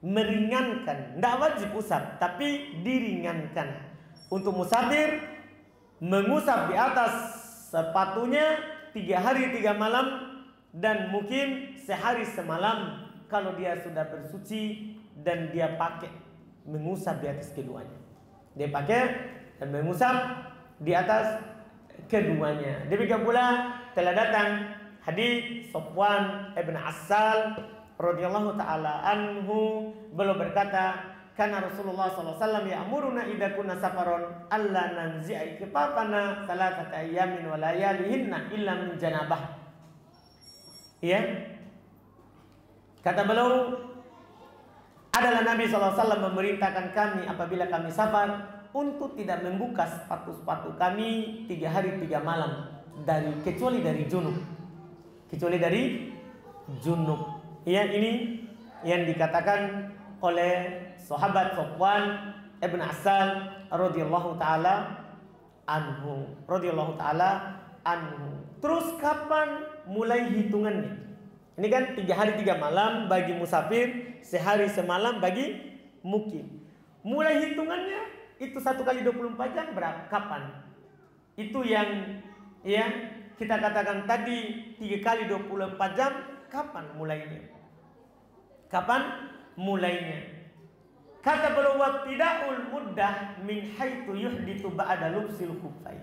meringankan, tidak wajib usap, tapi diringankan untuk musafir mengusap di atas sepatunya 3 hari 3 malam, dan mungkin sehari semalam kalau dia sudah bersuci dan dia pakai mengusap di atas keduanya. Dia pakai dan mengusap di atas keduanya. Demikian pula telah datang hadis Sofwan ibn Assal radhiyallahu taala anhu, beliau berkata, karena Rasulullah sallallahu alaihi wasallam ya'muruna idza kunna safaron alla nanzi'a kifafana salatata ayyamin wa layalihinna illa min janabah. Ya. Kata beliau, adalah Nabi sallallahu alaihi wasallam memerintahkan kami apabila kami safar untuk tidak membuka sepatu-sepatu kami 3 hari 3 malam kecuali dari junub. Kecuali dari junub. Ya, ini yang dikatakan oleh sahabat Sofwan ibn Assal radhiyallahu taala anhu, Terus kapan mulai hitungannya? Ini kan 3 hari 3 malam bagi musafir, sehari semalam bagi mukim. Mulai hitungannya itu 1 kali 24 jam berapa? Kapan? Itu yang ya kita katakan tadi 3 kali 24 jam, kapan mulainya? Kapan mulainya? Kata beliau, wabtida'ul muddah min haitsu yuhditsu ba'da lubsil khuffain.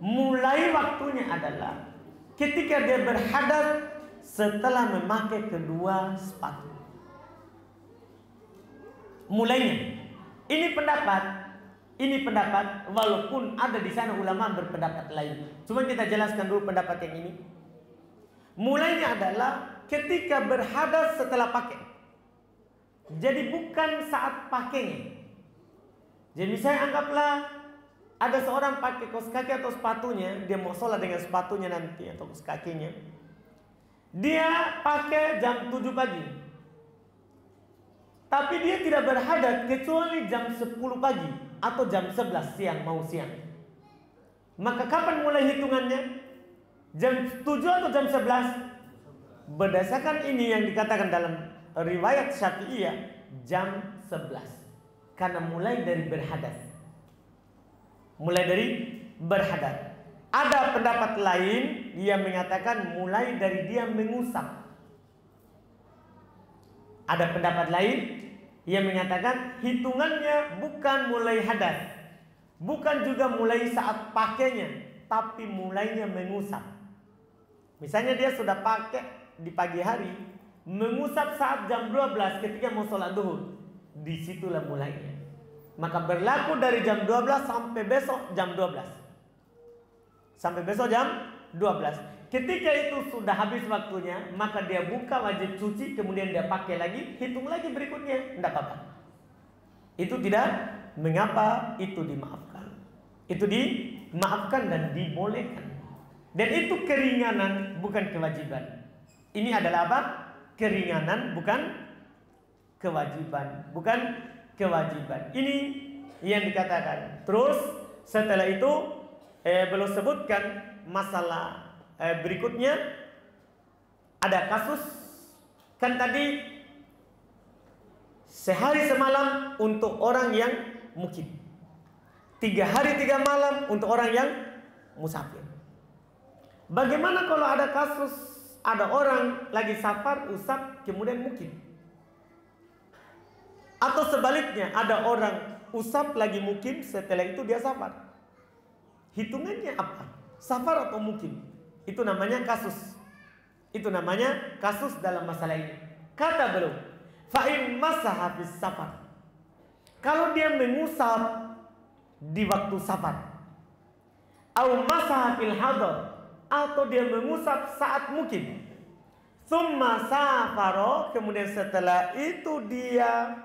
Mulai waktunya adalah ketika dia berhadas setelah memakai kedua sepatu. Mulainya. Ini pendapat walaupun ada di sana ulama berpendapat lain. Cuma kita jelaskan dulu pendapat yang ini. Mulainya adalah ketika berhadas setelah pakai. Jadi bukan saat pakainya. Jadi misalnya anggaplah ada seorang pakai kaos kaki atau sepatunya, dia mau sholat dengan sepatunya nanti atau kaos kakinya. Dia pakai jam 7 pagi. Tapi dia tidak berhadas kecuali jam 10 pagi atau jam 11 siang, mau siang. Maka kapan mulai hitungannya? Jam 7 atau jam 11? Berdasarkan ini yang dikatakan dalam riwayat Syafi'iyah, jam 11. Karena mulai dari berhadas. Mulai dari berhadas. Ada pendapat lain yang mengatakan mulai dari dia mengusap. Ada pendapat lain yang mengatakan hitungannya bukan mulai hadas, bukan juga mulai saat pakainya, tapi mulainya mengusap. Misalnya dia sudah pakai di pagi hari, mengusap saat jam 12 ketika mau sholat duhur, disitulah mulainya. Maka berlaku dari jam 12 sampai besok jam 12. Sampai besok jam 12. Ketika itu sudah habis waktunya, maka dia buka, wajib cuci, kemudian dia pakai lagi, hitung lagi berikutnya, tidak apa-apa. Itu tidak mengapa, itu dimaafkan. Itu dimaafkan dan dibolehkan. Dan itu keringanan, bukan kewajiban. Ini adalah apa? Keringanan, bukan kewajiban. Bukan kewajiban. Ini yang dikatakan. Terus setelah itu belum sebutkan masalah berikutnya. Ada kasus, kan tadi sehari semalam untuk orang yang mukim, 3 hari 3 malam untuk orang yang musafir. Bagaimana kalau ada kasus ada orang lagi safar usap kemudian mukim? Atau sebaliknya ada orang usap lagi mukim setelah itu dia safar. Hitungannya apa? Safar atau mukim? Itu namanya kasus. Itu namanya kasus dalam masalah ini. Kata beliau, fa'in masaha fis safar. Kalau dia mengusap di waktu safar, au masaha fil hadar, atau dia mengusap saat mukim, summa safaro, kemudian setelah itu dia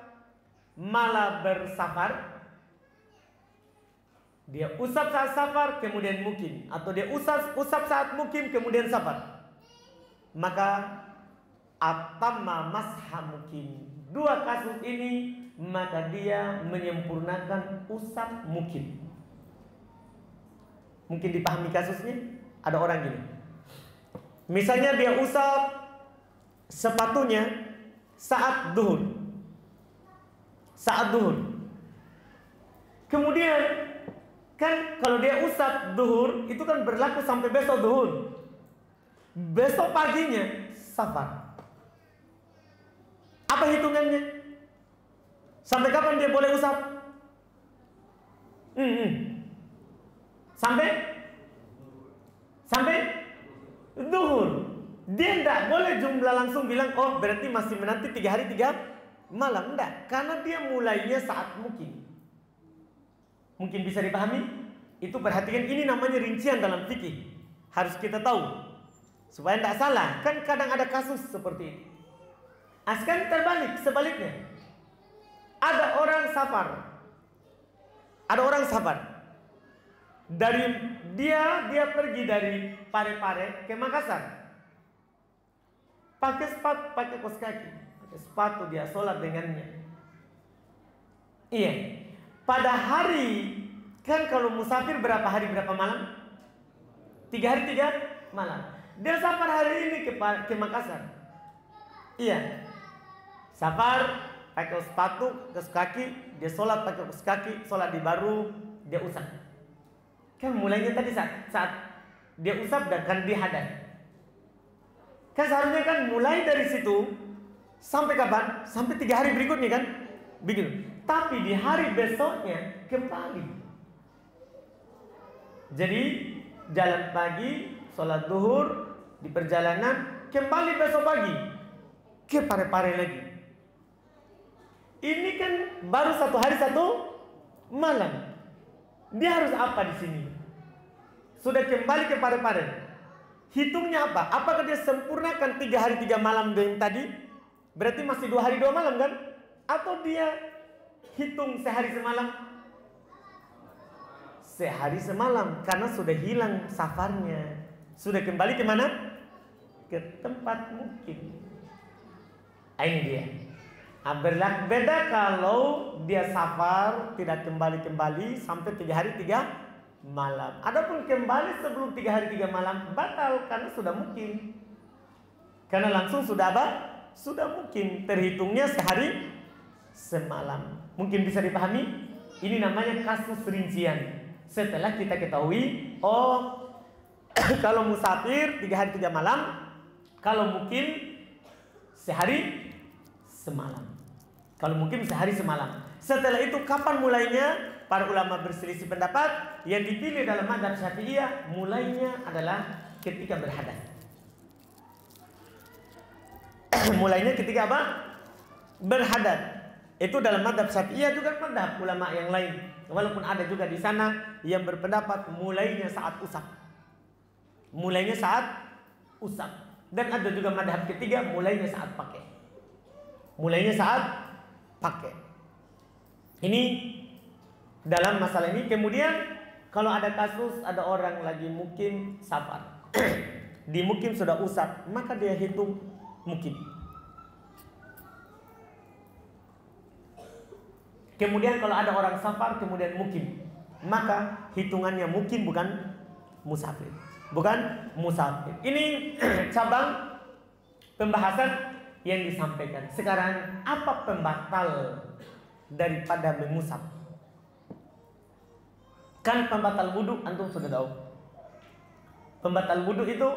malah bersafar. Dia usap saat safar kemudian mukim, atau dia usap saat mukim kemudian safar, maka atamma masha mukim. 2 kasus ini maka dia menyempurnakan usap mukim. Mungkin dipahami kasusnya. Ada orang gini, misalnya dia usap sepatunya saat duhur, kemudian kan kalau dia usap duhur itu kan berlaku sampai besok duhur. Besok paginya safar. Apa hitungannya? Sampai kapan dia boleh usap? Sampai duhur. Dia tidak boleh jumlah langsung bilang, oh berarti masih menanti 3 hari 3 malam. Tidak, karena dia mulainya saat mukim. Mungkin bisa dipahami? Itu perhatikan, ini namanya rincian dalam fikih. Harus kita tahu supaya tidak salah. Kan kadang ada kasus seperti ini. Sekarang terbalik, sebaliknya. Ada orang safar. Dari dia pergi dari Parepare ke Makassar. Pakai kaos kaki, pakai sepatu, dia sholat dengannya. Iya. Pada hari, kan kalau musafir berapa hari berapa malam? 3 hari 3 malam. Dia safar hari ini ke Makassar. Iya. Safar, pakai sepatu, kaos kaki, dia sholat pakai kaos kaki, sholat di baru dia usap. Kan mulainya tadi saat dia usap dan kan dia hadas. Kan seharusnya kan mulai dari situ sampai kapan? Sampai 3 hari berikutnya kan? Begitu. Tapi di hari besoknya kembali. Jadi jalan pagi, sholat duhur, di perjalanan, kembali besok pagi ke Parepare lagi. Ini kan baru 1 hari 1 malam. Dia harus apa di sini? Sudah kembali ke Parepare. Hitungnya apa? Apakah dia sempurnakan 3 hari 3 malam yang tadi? Berarti masih 2 hari 2 malam kan? Atau dia hitung sehari semalam? Sehari semalam, karena sudah hilang safarnya. Sudah kembali ke mana? Ke tempat mukim. Ini dia. Beda kalau dia safar tidak kembali sampai 3 hari 3 malam. Adapun kembali sebelum 3 hari 3 malam batal karena sudah mukim. Karena langsung sudah apa? Sudah mukim. Terhitungnya sehari semalam. Mungkin bisa dipahami? Ini namanya kasus rincian. Setelah kita ketahui, oh kalau musafir 3 hari 3 malam, kalau mukim sehari semalam. Kalau mukim sehari semalam. Setelah itu kapan mulainya? Para ulama berselisih pendapat. Yang dipilih dalam mazhab Syafi'iyah mulainya adalah ketika berhadas. Mulainya ketika apa? Berhadas. Itu dalam mazhab Syafi'iyah, juga mazhab ulama yang lain. Walaupun ada juga di sana yang berpendapat mulainya saat usap. Mulainya saat usap. Dan ada juga mazhab ketiga mulainya saat pakai. Mulainya saat pakai. Ini dalam masalah ini. Kemudian kalau ada kasus ada orang lagi mukim safar. Di mukim sudah usap, maka dia hitung mukim. Kemudian kalau ada orang safar kemudian mukim, maka hitungannya mukim bukan musafir. Bukan musafir. Ini cabang pembahasan yang disampaikan. Sekarang apa pembatal daripada mengusap? Kan pembatal wudhu antum sudah tahu. Pembatal wudhu itu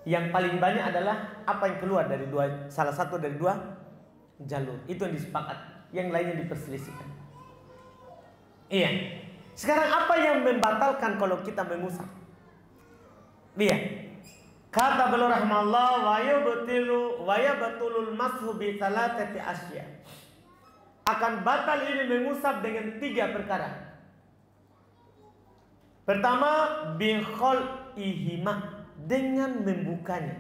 yang paling banyak adalah apa yang keluar dari salah satu dari 2 jalur. Itu yang disepakati. Yang lainnya diperselisihkan. Iya. Sekarang apa yang membatalkan kalau kita mengusap? Iya. Kata beliau rahimahullah wa yabtulul mashu bi thalathati asya. Akan batal ini mengusap dengan 3 perkara. Pertama, bi khal'ihima, dengan membukanya.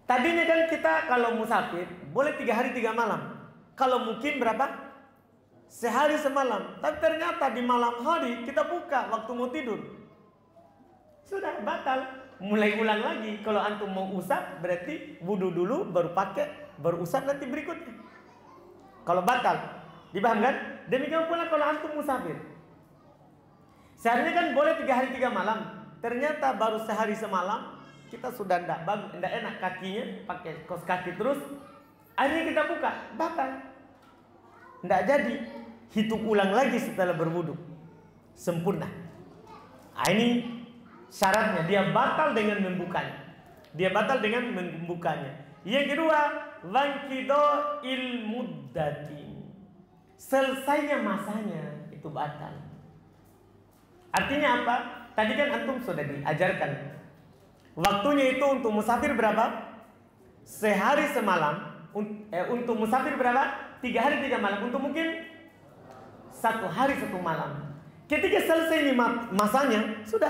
Tadinya kan kita kalau musafir boleh 3 hari 3 malam. Kalau mungkin berapa? Sehari semalam. Tapi ternyata di malam hari kita buka waktu mau tidur. Sudah batal. Mulai ulang lagi. Kalau antum mau usap berarti wudu dulu baru pakai, baru usap nanti berikutnya. Kalau batal. Dipaham kan? Demikian pula kalau antum musafir. Seharusnya kan boleh 3 hari 3 malam. Ternyata baru sehari semalam kita sudah tidak enak kakinya, pakai kaos kaki terus. Akhirnya kita buka, batal. Tidak jadi. Hitung ulang lagi setelah berwudu. Sempurna. Nah, ini syaratnya. Dia batal dengan membukanya. Dia batal dengan membukanya. Yang kedua, wankido ilmuddati. Selesainya masanya itu batal. Artinya apa? Tadi kan antum sudah diajarkan. Waktunya itu untuk musafir berapa? Sehari semalam. Untuk musafir berapa? 3 hari 3 malam. Untuk mungkin 1 hari 1 malam. Ketika selesai ini masanya, sudah.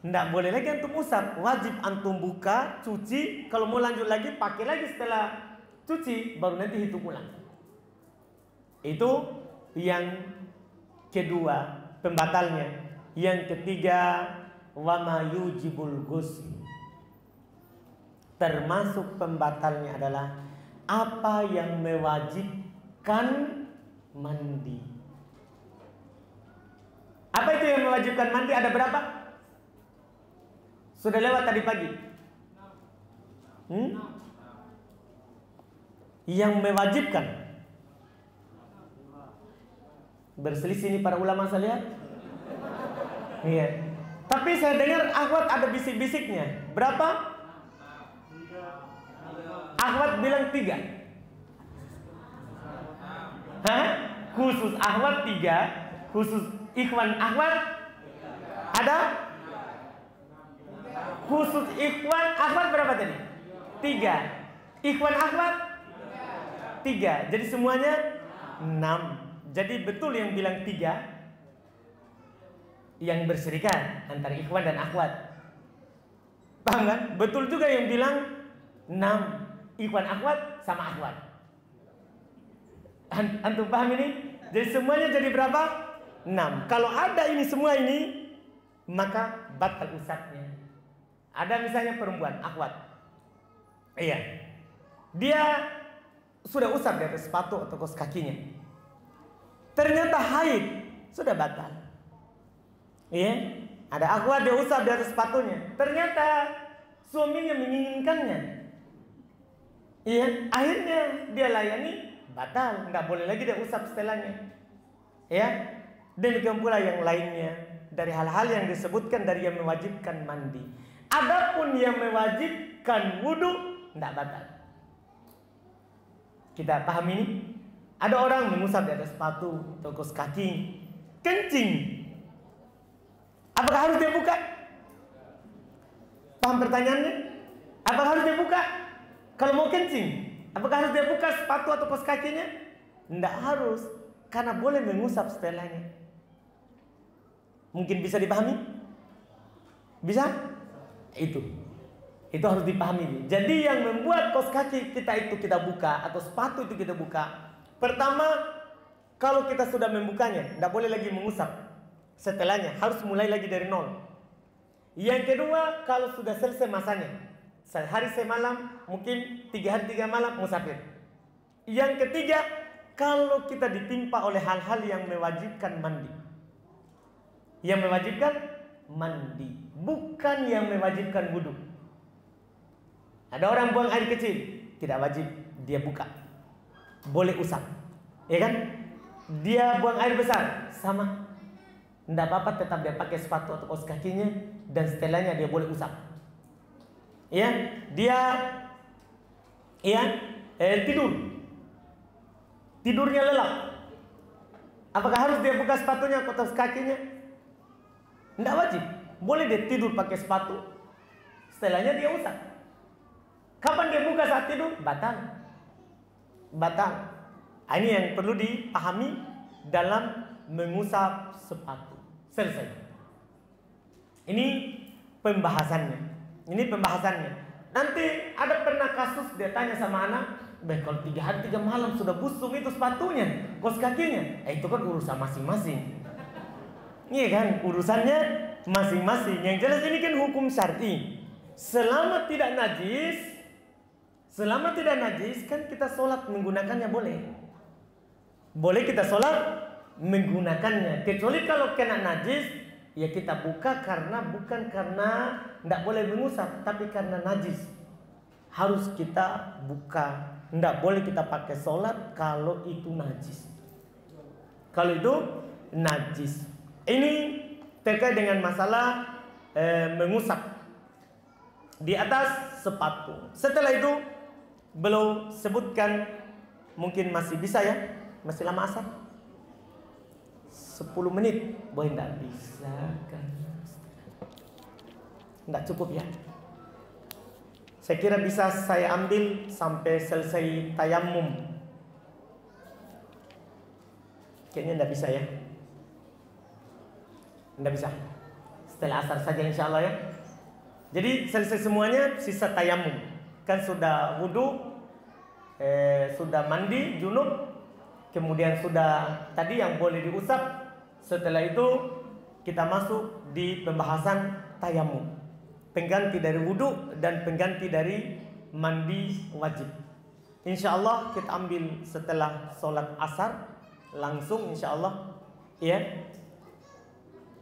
Tidak boleh lagi antum usap. Wajib antum buka, cuci. Kalau mau lanjut lagi, pakai lagi setelah cuci. Baru nanti hitung ulang. Itu yang kedua, pembatalnya. Yang ketiga, wama yujibul ghusl. Termasuk pembatalnya adalah apa yang mewajibkan mandi. Apa itu yang mewajibkan mandi? Ada berapa? Sudah lewat tadi pagi. Yang mewajibkan. Berselisih nih para ulama saya lihat. Iya. Tapi saya dengar akhwat ada bisik-bisiknya. Berapa? Akhwat bilang 3. Hah? Khusus akhwat 3, khusus ikhwan akhwat ada? Khusus ikhwan akhwat berapa tadi? 3. Ikhwan akhwat 3. Jadi semuanya 6. Jadi betul yang bilang 3 yang berserikat antara ikhwan dan akhwat. Paham kan? Betul juga yang bilang 6 ikhwan akhwat sama akhwat. Antum paham ini? Jadi semuanya jadi berapa? 6. Kalau ada ini semua ini, maka batal usapnya. Ada misalnya perempuan akhwat. Iya. Dia sudah usap di atas sepatu atau kaos kakinya. Ternyata haid, sudah batal. Iya, ada akhwat dia usap di atas sepatunya. Ternyata suaminya menginginkannya. Iya, akhirnya dia layani, batal, nggak boleh lagi dia usap setelahnya. Ya, demikian pula yang lainnya dari hal-hal yang disebutkan dari yang mewajibkan mandi. Adapun yang mewajibkan wudu, nggak batal. Kita paham ini? Ada orang mengusap di atas sepatu atau kaos kaki, kencing. Apakah harus dia buka? Paham pertanyaannya? Apakah harus dia buka? Kalau mau kencing, apakah harus dia buka sepatu atau kaos kakinya? Tidak harus, karena boleh mengusap setelahnya. Mungkin bisa dipahami? Bisa? Itu harus dipahami. Jadi yang membuat kaos kaki kita itu kita buka atau sepatu itu kita buka, pertama, kalau kita sudah membukanya, tidak boleh lagi mengusap setelahnya, harus mulai lagi dari nol. Yang kedua, kalau sudah selesai masanya, sehari semalam, mungkin 3 hari 3 malam musafir. Yang ketiga, kalau kita ditimpa oleh hal-hal yang mewajibkan mandi. Yang mewajibkan mandi, bukan yang mewajibkan wudu. Ada orang buang air kecil, tidak wajib dia buka, boleh usap, ya kan? Dia buang air besar, sama, tidak apa-apa, tetap dia pakai sepatu atau kaos kakinya dan setelahnya dia boleh usap. Ya, dia, ya, tidurnya lelap. Apakah harus dia buka sepatunya atau kaos kakinya? Tidak wajib, boleh dia tidur pakai sepatu, setelahnya dia usap. Kapan dia buka saat tidur? Batal. Ini yang perlu dipahami dalam mengusap sepatu. Selesai. Ini pembahasannya. Nanti ada pernah kasus dia tanya sama anak, kalau 3 hari 3 malam sudah busuk itu sepatunya, kaos kakinya, itu kan urusan masing-masing. Iya kan, urusannya masing-masing. Yang jelas ini kan hukum syar'i. Selama tidak najis kan kita sholat menggunakannya boleh. Boleh kita sholat menggunakannya. Kecuali kalau kena najis, ya kita buka bukan karena tidak boleh mengusap, tapi karena najis. Harus kita buka. Tidak boleh kita pakai sholat kalau itu najis. Ini terkait dengan masalah mengusap di atas sepatu. Setelah itu belum sebutkan, mungkin masih bisa ya, masih lama asar 10 menit. Boleh tidak bisa kan? Tidak cukup ya. Saya kira bisa saya ambil sampai selesai tayamum. Kayaknya tidak bisa ya. Tidak bisa. Setelah asar saja insya Allah ya. Jadi selesai semuanya, sisa tayamum. Kan sudah wudu, sudah mandi junub, kemudian sudah tadi yang boleh diusap. Setelah itu kita masuk di pembahasan tayamum, pengganti dari wudu dan pengganti dari mandi wajib. Insya Allah kita ambil setelah sholat asar langsung insya Allah ya,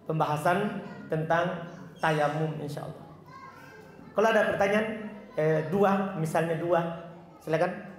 pembahasan tentang tayamum insya Allah. Kalau ada pertanyaan, misalnya dua, silakan.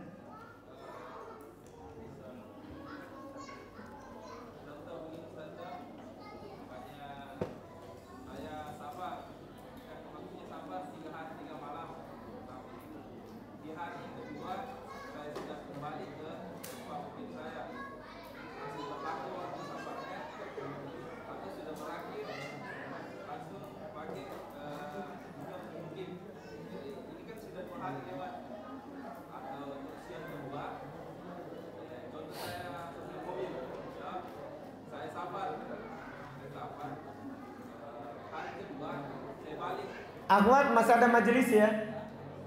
Akhwat, masih ada majelis ya?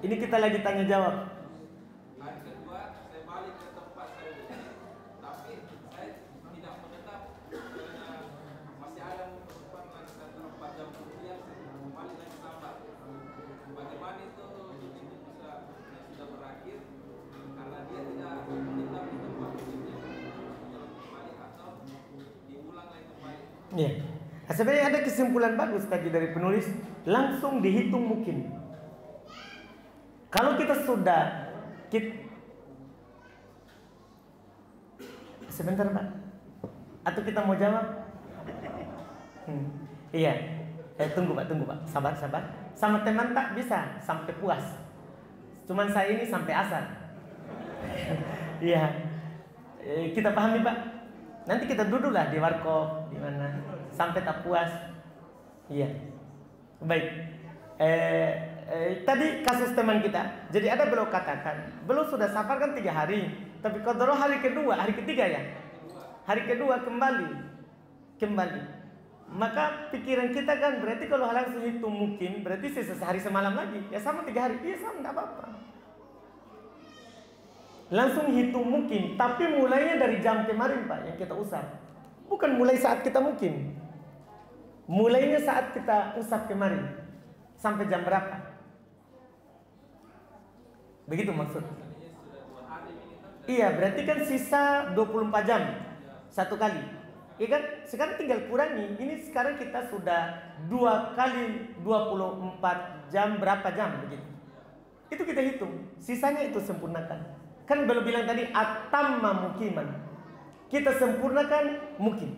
Ini kita lagi tanya jawab. Hari kedua saya balik ke tempat saya duduk, tapi saya tidak menetap karena masih ada penerbangan sekitar 4 jam kemudian saya kembali lagi Sabah. Bagaimana itu begitu bisa sudah berakhir karena dia tidak menetap di tempat duduknya kembali atau diulang lagi kembali. Iya. Nah, sebenarnya ada kesimpulan bagus tadi dari penulis, langsung dihitung mungkin. Kalau kita sudah sebentar Pak, atau kita mau jawab? Iya, tunggu Pak, sabar. Sama teman tak bisa sampai puas. Cuman saya ini sampai asar. Iya, kita pahami Pak. Nanti kita duduklah di warkop, di mana sampai tak puas. Iya, baik. Tadi kasus teman kita. Jadi ada beliau katakan, beliau sudah safar kan 3 hari, tapi kalau hari ketiga ya, hari kedua kembali. Maka pikiran kita kan berarti kalau langsung hitung mungkin berarti sisa sehari semalam lagi, ya sama 3 hari, iya sama nggak apa-apa. Langsung hitung mungkin, tapi mulainya dari jam kemarin Pak yang kita usap, bukan mulai saat kita mungkin. Mulainya saat kita usap kemarin sampai jam berapa? Begitu maksud? Iya, berarti kan sisa 24 jam satu kali. Iya kan? Sekarang tinggal kurangi. Ini sekarang kita sudah 2 kali 24 jam, berapa jam begitu. Itu kita hitung. Sisanya itu sempurnakan. Kan belum bilang tadi atamma mukiman. Kita sempurnakan mungkin.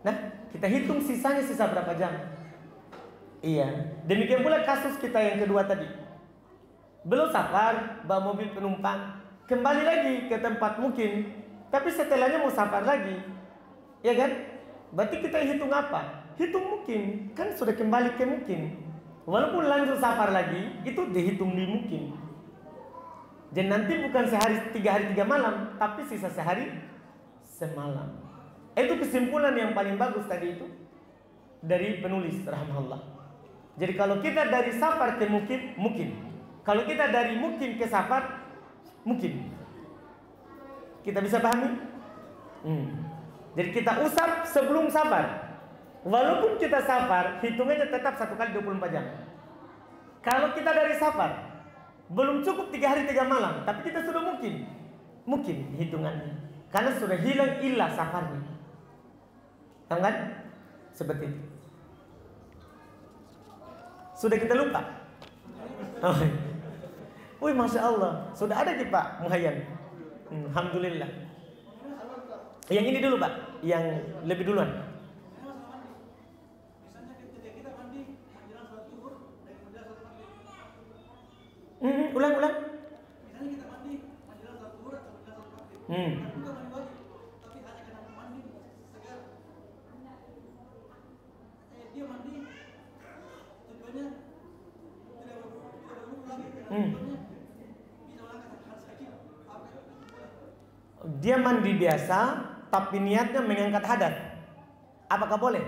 Nah, kita hitung sisanya sisa berapa jam. Iya. Demikian pula kasus kita yang kedua tadi. Belum safar, bawa mobil penumpang, kembali lagi ke tempat mungkin, tapi setelahnya mau safar lagi, ya kan? Berarti kita hitung apa? Hitung mungkin, kan sudah kembali ke mungkin. Walaupun lanjut safar lagi, itu dihitung di mungkin. Jadi nanti bukan 3 hari 3 malam, tapi sisa sehari semalam. Itu kesimpulan yang paling bagus tadi itu dari penulis rahimahullah. Jadi kalau kita dari safar ke mungkin. Kalau kita dari mungkin ke safar, mungkin. Kita bisa pahami? Jadi kita usap sebelum safar. Walaupun kita safar, hitungannya tetap 1 kali 24 jam. Kalau kita dari safar, belum cukup 3 hari 3 malam, tapi kita sudah mungkin hitungannya. Karena sudah hilang ilah safarnya. Tahu kan? Seperti itu. Sudah kita lupa. Oh. Wih, Masya Allah, sudah ada di Pak Muhayyan. Alhamdulillah. Yang ini dulu Pak, yang lebih duluan. Ulang. Misalnya kita mandi, menjelang sholat zuhur atau menjelang sholat maghrib. Bukan mandi wajib, tapi hanya karena mandi segar. Dia mandi, tujuannya tidak berwudu lagi. Tujuannya bisa melakukan hal kecil. Dia mandi biasa, tapi niatnya mengangkat hadas. Apakah boleh?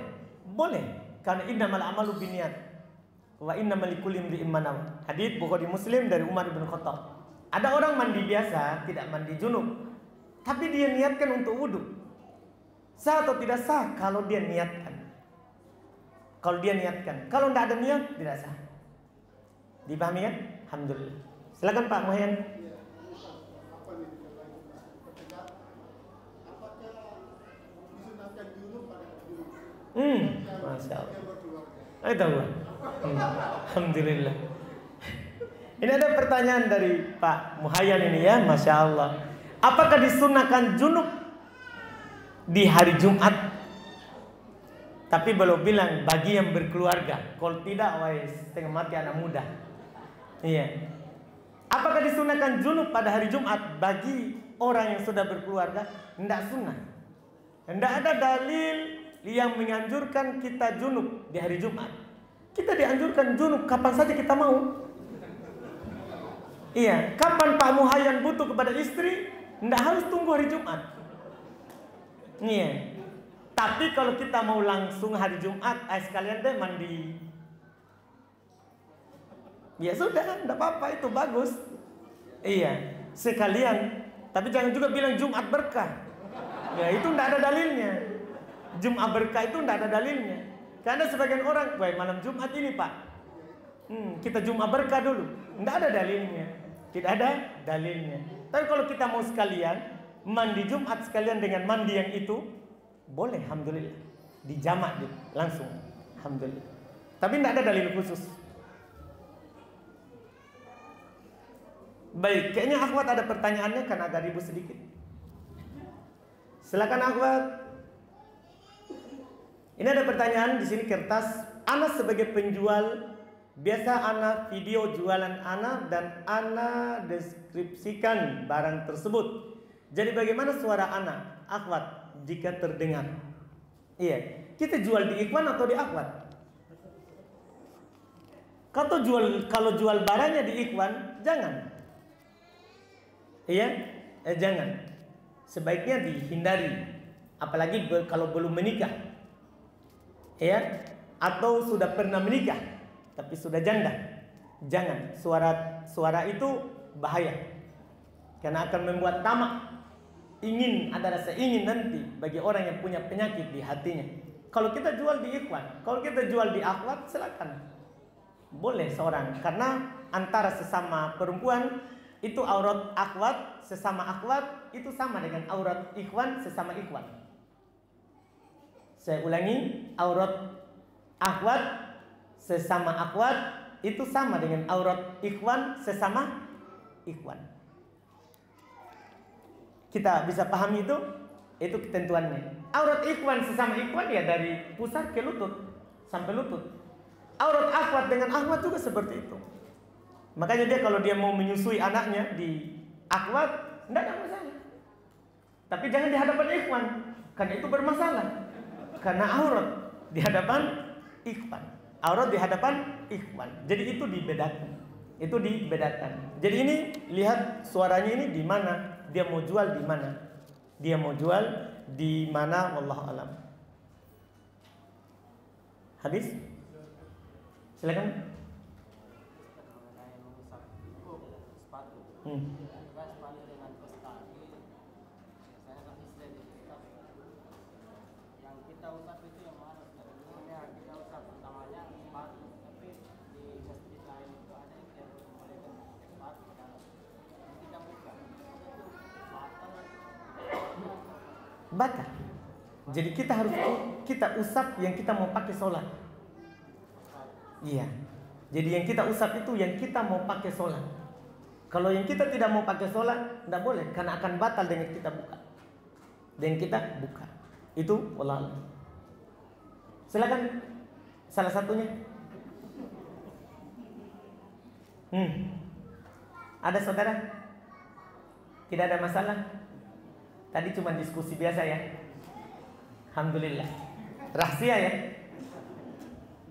Boleh, karena innamal a'malu binniyat. Wa innamal likulli imri'in ma nawa. Hadits Bukhari Muslim dari Umar bin Khattab. Ada orang mandi biasa, tidak mandi junub, tapi dia niatkan untuk wudu. Sah atau tidak sah kalau dia niatkan? Kalau dia niatkan, kalau tidak ada niat tidak sah. Dipahami kan? Alhamdulillah. Silakan Pak Muhayyan. Masya Allah. Itu Alhamdulillah. Ini ada pertanyaan dari Pak Muhayyan ini ya, Masya Allah. Apakah disunahkan junub di hari Jumat? Tapi belum bilang bagi yang berkeluarga. Kalau tidak, setengah mati anak muda. Iya. Apakah disunahkan junub pada hari Jumat bagi orang yang sudah berkeluarga? Tidak sunnah. Tidak ada dalil yang menganjurkan kita junub di hari Jumat. Kita dianjurkan junub kapan saja kita mau. Iya, kapan Pak Muhayyan butuh kepada istri, tidak harus tunggu hari Jumat. Iya. Tapi kalau kita mau langsung hari Jumat, sekalian deh mandi Ya sudah, tidak apa-apa, itu bagus. Iya, sekalian. Tapi jangan juga bilang Jumat berkah. Ya itu tidak ada dalilnya. Jumat berkah itu tidak ada dalilnya. Karena sebagian orang, wah malam Jumat ini Pak, kita Jumat berkah dulu. Tidak ada dalilnya. Tidak ada dalilnya. Tapi kalau kita mau sekalian mandi Jumat sekalian dengan mandi yang itu, boleh, alhamdulillah. Dijamak langsung, alhamdulillah. Tapi tidak ada dalil khusus. Baik, kayaknya akhwat ada pertanyaannya karena agak ribut sedikit. Silakan akhwat. Ini ada pertanyaan di sini kertas. Ana sebagai penjual, biasa ana video jualan ana dan ana deskripsikan barang tersebut. Jadi bagaimana suara ana, akhwat, jika terdengar? Iya, kita jual di iklan atau di akhwat? Kalau jual barangnya di iklan, jangan. Iya, jangan. Sebaiknya dihindari, apalagi kalau belum menikah. Ya, atau sudah pernah menikah tapi sudah janda. Jangan. Suara itu bahaya. Karena akan membuat tamak. Ada rasa ingin nanti bagi orang yang punya penyakit di hatinya. Kalau kita jual di iklan, kalau kita jual di akhwat, silakan. Boleh seorang, karena antara sesama perempuan itu aurat akhwat, sesama akhwat itu sama dengan aurat ikhwan sesama ikhwan. Saya ulangi, aurat akhwat sesama akhwat itu sama dengan aurat ikhwan sesama ikhwan. Kita bisa pahami itu ketentuannya. Aurat ikhwan sesama ikhwan ya dari pusar ke lutut sampai lutut. Aurat akhwat dengan akhwat juga seperti itu. Makanya dia kalau dia mau menyusui anaknya di akhwat, tidak ada masalah. Tapi jangan di hadapan ikhwan, karena itu bermasalah. Karena aurat di hadapan ikhwan, aurat di hadapan ikhwan. Jadi itu dibedakan. Itu dibedakan. Jadi ini lihat suaranya ini di mana, dia mau jual di mana. Dia mau jual di mana, wallahu alam. Habis? Silakan. Sepatu dengan pesta. Saya kasih slide yang kita usap itu yang mana? Sebenarnya kita usap pertamanya sepatu, tapi di masjid lain itu ada yang dia membolehkan sepatu ke dalam. Yang kita buka itu batal. Jadi kita usap yang kita mau pakai sholat. Iya. Jadi yang kita usap itu yang kita mau pakai sholat. Kalau yang kita tidak mau pakai sholat, tidak boleh, karena akan batal dengan kita buka. Dan kita buka. Itu wallah. Silakan salah satunya. Ada saudara? Tidak ada masalah? Tadi cuma diskusi biasa ya. Alhamdulillah. Rahasia ya.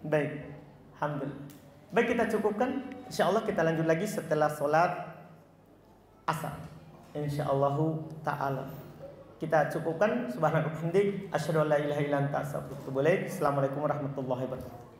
Baik. Alhamdulillah. Baik, kita cukupkan. InsyaAllah kita lanjut lagi setelah sholat asar, insyaallah ta'ala. Kita cukupkan. Subhanallah wa bihamdik, asyhadu an la ilaha illa anta astaghfiruka wa atubu ilaik. Assalamualaikum warahmatullahi wabarakatuh.